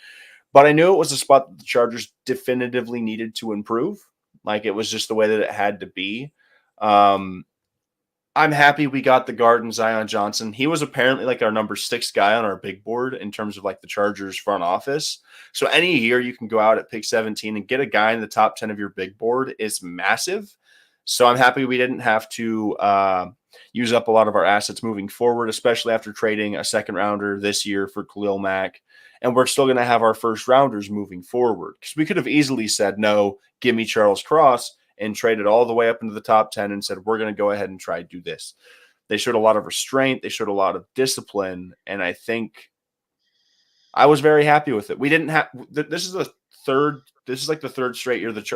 But I knew it was a spot that the Chargers definitively needed to improve. Like, it was just the way that it had to be. I'm happy we got the guard in Zion Johnson. He was apparently like our number 6 guy on our big board in terms of like the Chargers front office. So any year you can go out at pick 17 and get a guy in the top 10 of your big board is massive. So I'm happy we didn't have to use up a lot of our assets moving forward, especially after trading a second rounder this year for Khalil Mack. And we're still going to have our first rounders moving forward because we could have easily said, no, give me Charles Cross, and traded all the way up into the top 10 and said, we're going to go ahead and try to do this. They showed a lot of restraint. They showed a lot of discipline. And I think I was very happy with it. We didn't have, this is like the third straight year. This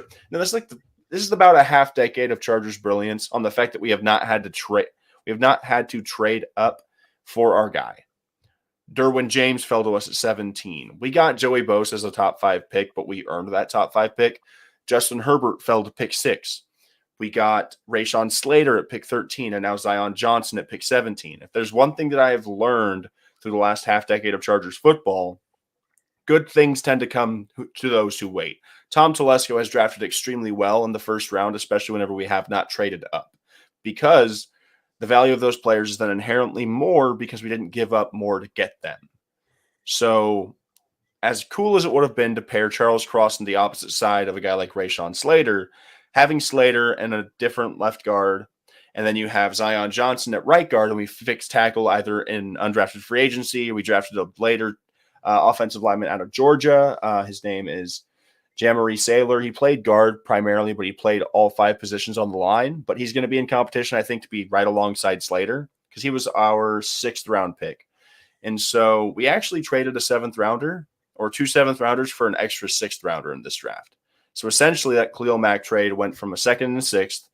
is about a half decade of Chargers brilliance on the fact that we have not had to trade. We have not had to trade up for our guy. Derwin James fell to us at 17. We got Joey Bosa as a top 5 pick, but we earned that top 5 pick. Justin Herbert fell to pick 6. We got Rashawn Slater at pick 13, and now Zion Johnson at pick 17. If there's one thing that I have learned through the last half decade of Chargers football, good things tend to come to those who wait. Tom Telesco has drafted extremely well in the first round, especially whenever we have not traded up, because the value of those players is then inherently more because we didn't give up more to get them. So as cool as it would have been to pair Charles Cross on the opposite side of a guy like Rashawn Slater, having Slater and a different left guard, and then you have Zion Johnson at right guard, and we fixed tackle either in undrafted free agency, or we drafted a later offensive lineman out of Georgia. His name is Jamari Sailor, he played guard primarily, but he played all 5 positions on the line. But he's going to be in competition, I think, to be right alongside Slater because he was our 6th round pick. And so we actually traded a 7th rounder or 2 7th rounders for an extra 6th rounder in this draft. So essentially that Khalil Mack trade went from a 2nd and a 6th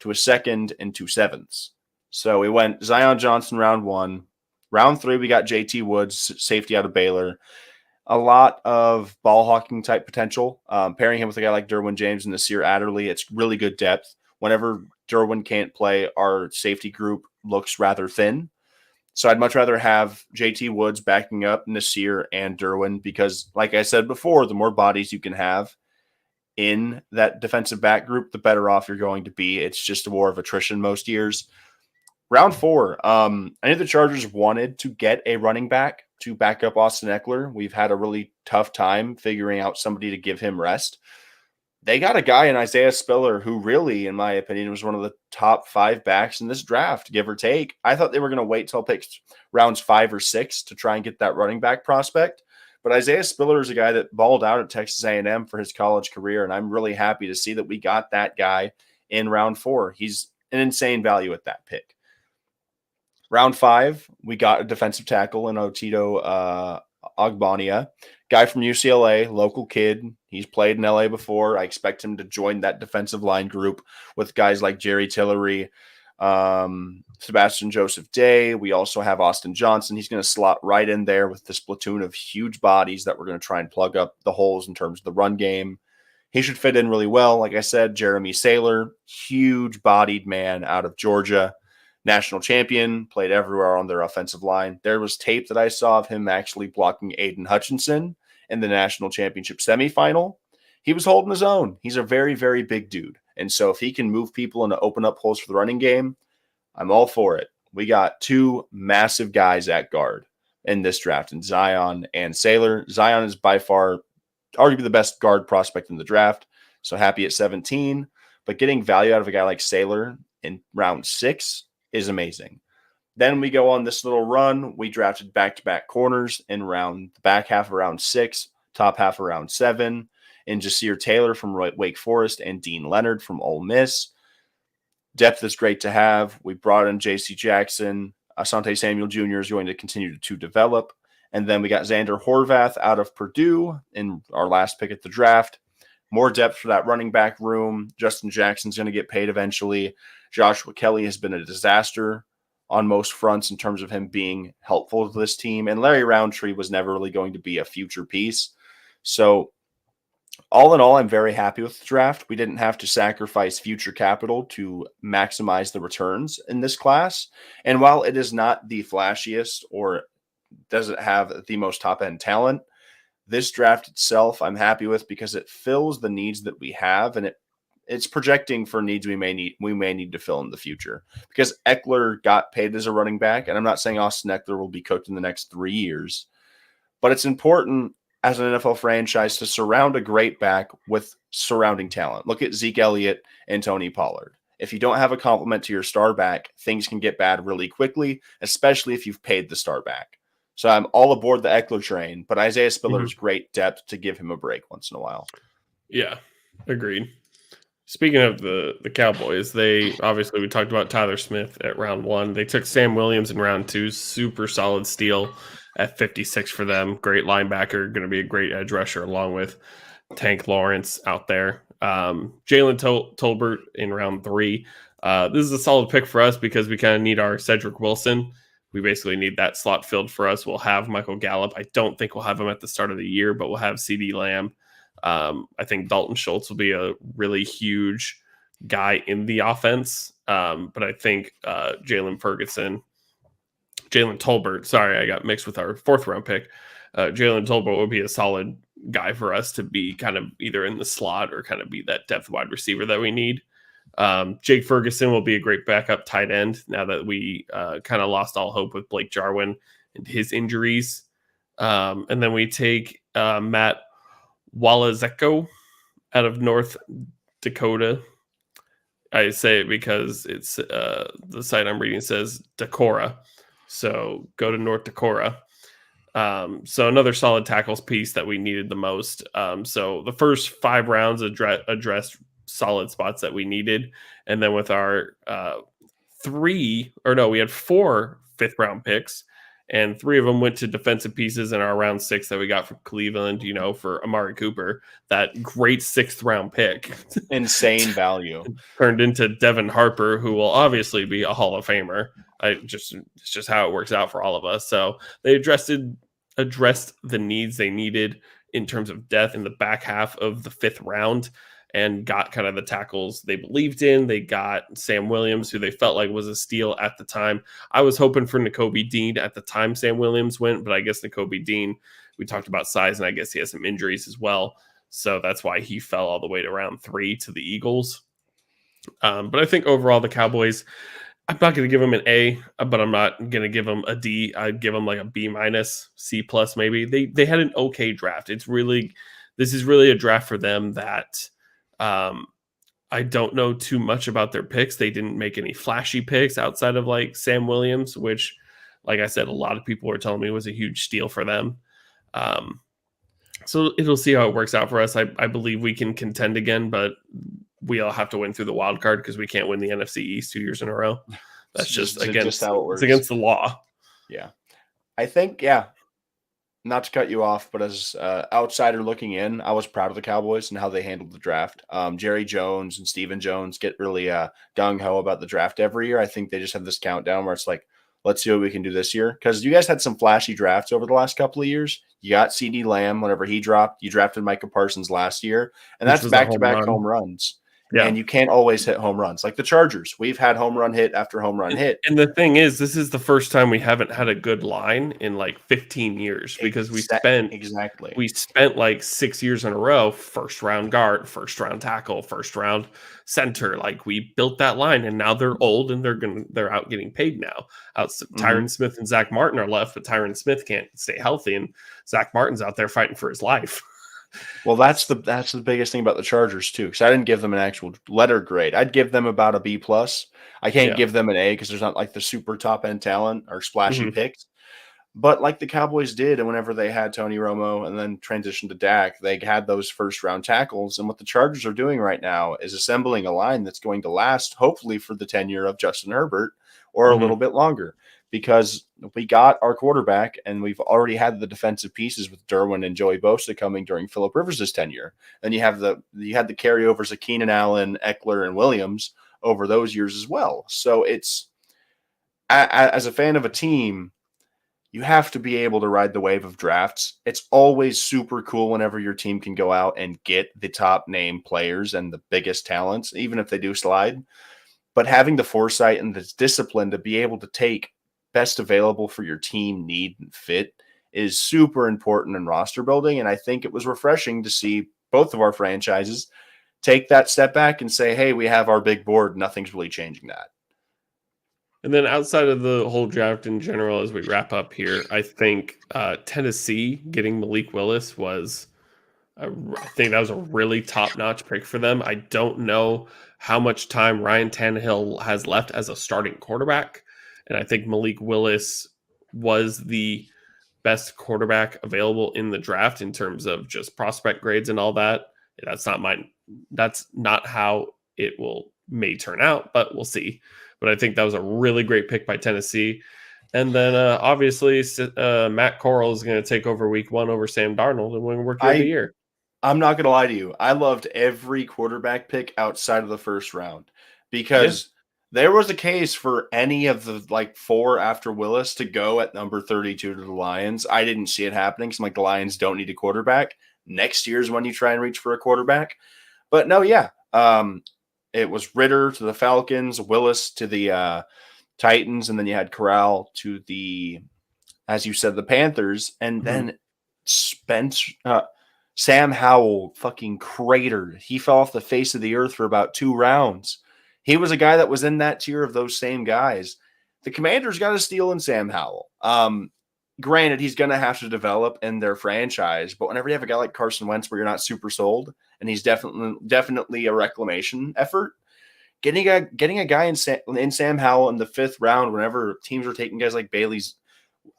to a 2nd and 2 7ths. So we went Zion Johnson round 1. Round 3, we got JT Woods, safety out of Baylor. A lot of ball hawking type potential. Pairing him with a guy like Derwin James and Nasir Adderley, it's really good depth. Whenever Derwin can't play, our safety group looks rather thin. So I'd much rather have JT Woods backing up Nasir and Derwin because, like I said before, the more bodies you can have in that defensive back group, the better off you're going to be. It's just a war of attrition most years. Round 4, I knew the Chargers wanted to get a running back to back up Austin Eckler. We've had a really tough time figuring out somebody to give him rest. They got a guy in Isaiah Spiller who really, in my opinion, was one of the top 5 backs in this draft, give or take. I thought they were going to wait till picks rounds 5 or 6 to try and get that running back prospect. But Isaiah Spiller is a guy that balled out at Texas A&M for his college career, and I'm really happy to see that we got that guy in round 4. He's an insane value at that pick. Round 5, we got a defensive tackle in Otito Ogbonnia, guy from UCLA, local kid. He's played in LA before. I expect him to join that defensive line group with guys like Jerry Tillery, Sebastian Joseph Day. We also have Austin Johnson. He's going to slot right in there with this platoon of huge bodies that we're going to try and plug up the holes in terms of the run game. He should fit in really well. Like I said, Jeremy Sailor, huge-bodied man out of Georgia. National champion, played everywhere on their offensive line. There was tape that I saw of him actually blocking Aiden Hutchinson in the national championship semifinal. He was holding his own. He's a very, very big dude. And so if he can move people and open up holes for the running game, I'm all for it. We got 2 massive guys at guard in this draft, in Zion and Sailor. Zion is by far arguably the best guard prospect in the draft. So happy at 17. But getting value out of a guy like Sailor in round 6 is amazing. Then we go on this little run. We drafted back-to-back corners in the back half of round 6, top half of round 7, and Jasir Taylor from Wake Forest and Dean Leonard from Ole Miss. Depth is great to have. We brought in J.C. Jackson. Asante Samuel Jr. is going to continue to develop. And then we got Xander Horvath out of Purdue in our last pick at the draft. More depth for that running back room. Justin Jackson's going to get paid eventually. Joshua Kelly has been a disaster on most fronts in terms of him being helpful to this team. And Larry Roundtree was never really going to be a future piece. So all in all, I'm very happy with the draft. We didn't have to sacrifice future capital to maximize the returns in this class. And while it is not the flashiest or doesn't have the most top-end talent, this draft itself I'm happy with because it fills the needs that we have, and it's projecting for needs we may need to fill in the future. Because Eckler got paid as a running back, and I'm not saying Austin Eckler will be cooked in the next 3 years, but it's important as an NFL franchise to surround a great back with surrounding talent. Look at Zeke Elliott and Tony Pollard. If you don't have a complement to your star back, things can get bad really quickly, especially if you've paid the star back. So I'm all aboard the Eckler train, but Isaiah Spiller's great depth to give him a break once in a while. Yeah, agreed. Speaking of the Cowboys, we talked about Tyler Smith at round 1. They took Sam Williams in round 2, super solid steal at 56 for them. Great linebacker, going to be a great edge rusher along with Tank Lawrence out there. Jalen Tolbert in round 3. This is a solid pick for us because we kind of need our Cedric Wilson. We basically need that slot filled for us. We'll have Michael Gallup. I don't think we'll have him at the start of the year, but we'll have CD Lamb. I think Dalton Schultz will be a really huge guy in the offense. But I think Jalen Tolbert, sorry, I got mixed with our 4th round pick. Jalen Tolbert will be a solid guy for us to be kind of either in the slot or kind of be that depth wide receiver that we need. Jake Ferguson will be a great backup tight end now that we kind of lost all hope with Blake Jarwin and his injuries. And then we take Matt Walazeko out of North Dakota. I say it because it's the site I'm reading says Decorah. So go to North Dakota. So another solid tackles piece that we needed the most. So the first 5 rounds addressed solid spots that we needed. And then with our we had 4 5th-round picks, and 3 of them went to defensive pieces in our round 6 that we got from Cleveland, for Amari Cooper, that great 6th-round pick. Insane value. Turned into Devin Harper, who will obviously be a Hall of Famer. It's just how it works out for all of us. So they addressed the needs they needed in terms of depth in the back half of the 5th round, and got kind of the tackles they believed in. They got Sam Williams, who they felt like was a steal at the time. I was hoping for Nakobe Dean at the time Sam Williams went, but I guess Nakobe Dean, we talked about size, and I guess he has some injuries as well. So that's why he fell all the way to round 3 to the Eagles. But I think overall the Cowboys, I'm not going to give them an A, but I'm not going to give them a D. I'd give them like a B minus, C plus maybe. They had an okay draft. This is really a draft for them that I don't know too much about their picks. They didn't make any flashy picks outside of like Sam Williams, which, like I said, a lot of people were telling me was a huge steal for them. So it'll see how it works out for us. I believe we can contend again, but we all have to win through the wild card because we can't win the NFC East 2 years in a row. That's just how it works. It's against the law. Yeah. I think, not to cut you off, but as an outsider looking in, I was proud of the Cowboys and how they handled the draft. Jerry Jones and Stephen Jones get really gung-ho about the draft every year. I think they just have this countdown where it's like, let's see what we can do this year. Because you guys had some flashy drafts over the last couple of years. You got CeeDee Lamb whenever he dropped. You drafted Micah Parsons last year. And that's back-to-back home runs. Yeah. And you can't always hit home runs. Like the Chargers, we've had home run hit after home run hit. And the thing is, this is the first time we haven't had a good line in like 15 years because we spent like 6 years in a row, first round guard, first round tackle, first round center. Like we built that line, and now they're old and they're out getting paid now. Tyron Smith and Zach Martin are left, but Tyron Smith can't stay healthy, and Zach Martin's out there fighting for his life. Well, that's the biggest thing about the Chargers too, because I didn't give them an actual letter grade. I'd give them about a B plus. I can't give them an A because there's not like the super top end talent or splashy picks. But like the Cowboys did, and whenever they had Tony Romo and then transitioned to Dak, they had those first round tackles. And what the Chargers are doing right now is assembling a line that's going to last, hopefully, for the tenure of Justin Herbert or a little bit longer. Because we got our quarterback, and we've already had the defensive pieces with Derwin and Joey Bosa coming during Phillip Rivers' tenure. Then you had the carryovers of Keenan Allen, Eckler, and Williams over those years as well. So it's, as a fan of a team, you have to be able to ride the wave of drafts. It's always super cool whenever your team can go out and get the top name players and the biggest talents, even if they do slide. But having the foresight and the discipline to be able to take best available for your team need and fit is super important in roster building. And I think it was refreshing to see both of our franchises take that step back and say, hey, we have our big board. Nothing's really changing that. And then outside of the whole draft in general, as we wrap up here, I think Tennessee getting Malik Willis I think that was a really top-notch pick for them. I don't know how much time Ryan Tannehill has left as a starting quarterback. And I think Malik Willis was the best quarterback available in the draft in terms of just prospect grades and all that. That's not how it may turn out, but we'll see. But I think that was a really great pick by Tennessee. And then obviously Matt Corral is going to take over week 1 over Sam Darnold and win Rookie of the Year. I'm not going to lie to you. I loved every quarterback pick outside of the first round because there was a case for any of the 4 after Willis to go at number 32 to the Lions. I didn't see it happening because the Lions don't need a quarterback. Next year's when you try and reach for a quarterback. But no, it was Ritter to the Falcons, Willis to the Titans, and then you had Corral to the, as you said, the Panthers, and then Sam Howell fucking cratered. He fell off the face of the earth for about 2 rounds. He was a guy that was in that tier of those same guys. The Commanders got a steal in Sam Howell. Granted, he's going to have to develop in their franchise, but whenever you have a guy like Carson Wentz where you're not super sold, and he's definitely a reclamation effort, getting a guy in Sam Howell in the 5th round, whenever teams are taking guys like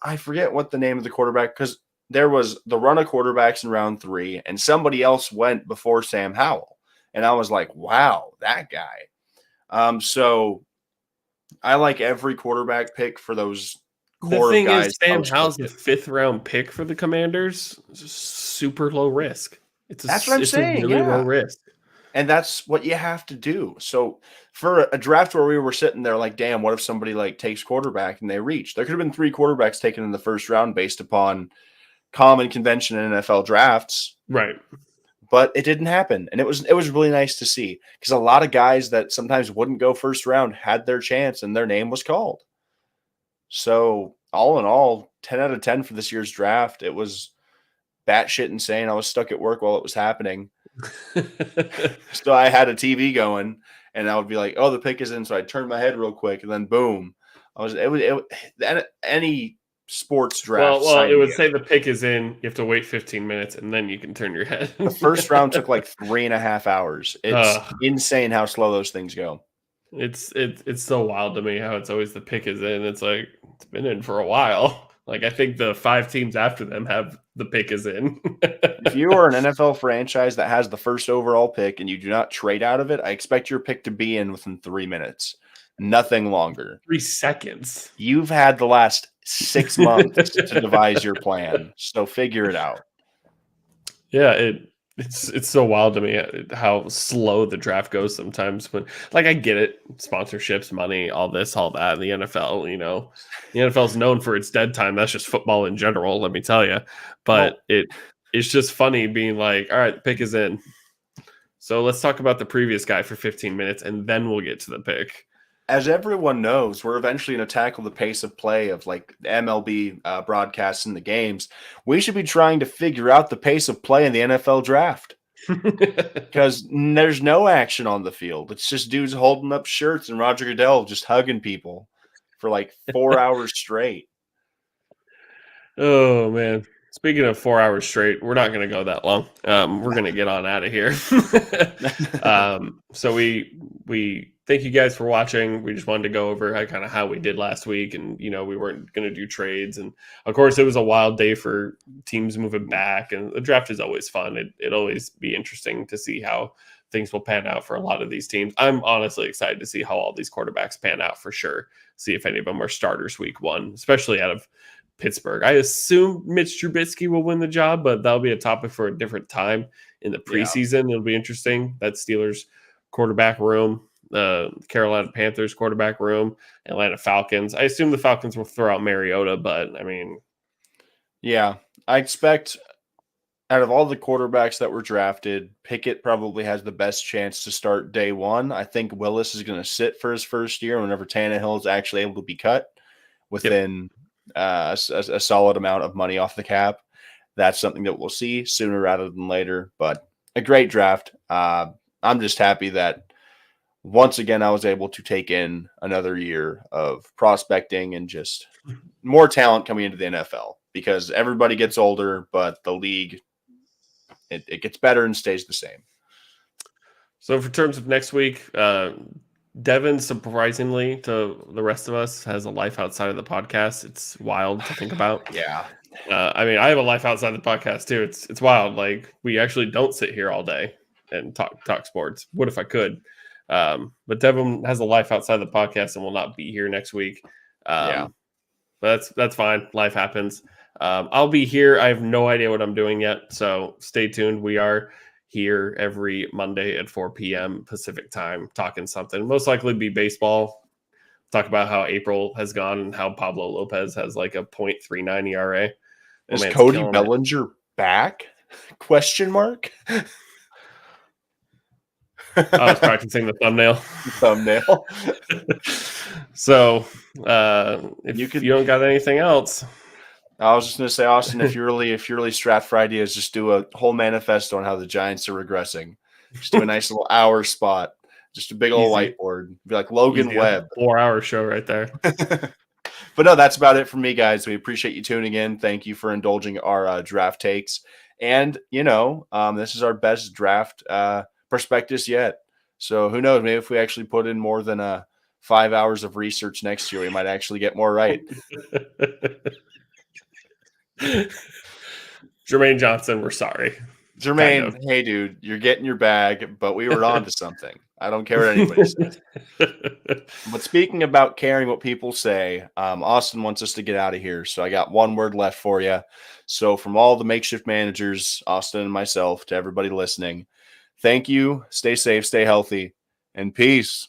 I forget what the name of the quarterback, because there was the run of quarterbacks in round 3, and somebody else went before Sam Howell. And I was like, wow, that guy. So I like every quarterback pick for those The core of thing is, guys Sam post Howell's a Pickett. 5th-round pick for the Commanders. Super low risk. That's what I'm It's a saying. really low Yeah. risk. And that's what you have to do. So for a draft where we were sitting there like, damn, what if somebody like takes quarterback and they reach? There could have been 3 quarterbacks taken in the first round based upon common convention in NFL drafts, Right. but it didn't happen. And it was really nice to see, because a lot of guys that sometimes wouldn't go first round had their chance and their name was called. So all in all, 10 out of 10 for this year's draft. It was batshit insane. I was stuck at work while it was happening. So I had a TV going, and I would be like, "Oh, the pick is in." So I'd turn my head real quick, and then boom, any sports draft. Well, it Sign would me up. say the pick is in. You have to wait 15 minutes, and then you can turn your head. The first round took like 3.5 hours. It's insane how slow those things go. It's so wild to me how it's always the pick is in. It's like it's been in for a while. Like I think the 5 teams after them have the pick is in. If you are an NFL franchise that has the first overall pick and you do not trade out of it, I expect your pick to be in within 3 minutes. Nothing longer. 3 seconds. You've had the last 6 months to devise your plan, so figure it out. Yeah, it's so wild to me how slow the draft goes sometimes. When like I get it, sponsorships, money, all this, all that. The NFL, the NFL is known for its dead time. That's just football in general. Let me tell you, but it's just funny being like, all right, the pick is in. So let's talk about the previous guy for 15 minutes, and then we'll get to the pick. As everyone knows, we're eventually going to tackle the pace of play of like MLB broadcasts in the games. We should be trying to figure out the pace of play in the NFL draft, because there's no action on the field. It's just dudes holding up shirts and Roger Goodell just hugging people for like 4 hours straight. Oh man. Speaking of 4 hours straight, we're not going to go that long. We're going to get on out of here. So we thank you guys for watching. We just wanted to go over kind of how we did last week, and we weren't going to do trades, and of course it was a wild day for teams moving back, and the draft is always fun. It always be interesting to see how things will pan out for a lot of these teams. I'm honestly excited to see how all these quarterbacks pan out for sure. See if any of them are starters week 1, especially out of Pittsburgh. I assume Mitch Trubisky will win the job, but that'll be a topic for a different time in the preseason. It'll be interesting. That Steelers quarterback room, the Carolina Panthers quarterback room, Atlanta Falcons. I assume the Falcons will throw out Mariota, but I mean, yeah, I expect out of all the quarterbacks that were drafted, Pickett probably has the best chance to start day 1. I think Willis is going to sit for his first year whenever Tannehill is actually able to be cut within a solid amount of money off the cap. That's something that we'll see sooner rather than later, but a great draft. I'm just happy that once again I was able to take in another year of prospecting and just more talent coming into the NFL, because everybody gets older, but the league, it gets better and stays the same. So for terms of next week, Devin, surprisingly to the rest of us, has a life outside of the podcast. It's wild to think about. Yeah. I mean, I have a life outside the podcast too. It's wild. Like we actually don't sit here all day and talk sports. What if I could? But Devin has a life outside the podcast and will not be here next week. But that's fine. Life happens. I'll be here. I have no idea what I'm doing yet, so stay tuned. We are here every Monday at 4 p.m. Pacific time, talking something. Most likely be baseball. Talk about how April has gone and how Pablo Lopez has like a .39 ERA. Is Cody Bellinger back? Question mark. I was practicing the thumbnail. So if you don't got anything else. I was just going to say, Austin, if you're really strapped for ideas, just do a whole manifesto on how the Giants are regressing. Just do a nice little hour spot. Just a big old whiteboard. Be like Logan Webb. 4-hour show right there. But no, that's about it from me, guys. We appreciate you tuning in. Thank you for indulging our draft takes. And, this is our best draft prospectus yet. So who knows? Maybe if we actually put in more than 5 hours of research next year, we might actually get more right. Jermaine Johnson, we're sorry. Jermaine, Kind of. hey, dude, you're getting your bag, but we were on to something. I don't care what anybody says. But speaking about caring what people say, Austin wants us to get out of here. So I got one word left for you. So from all the makeshift managers, Austin and myself, to everybody listening, thank you. Stay safe, stay healthy, and peace.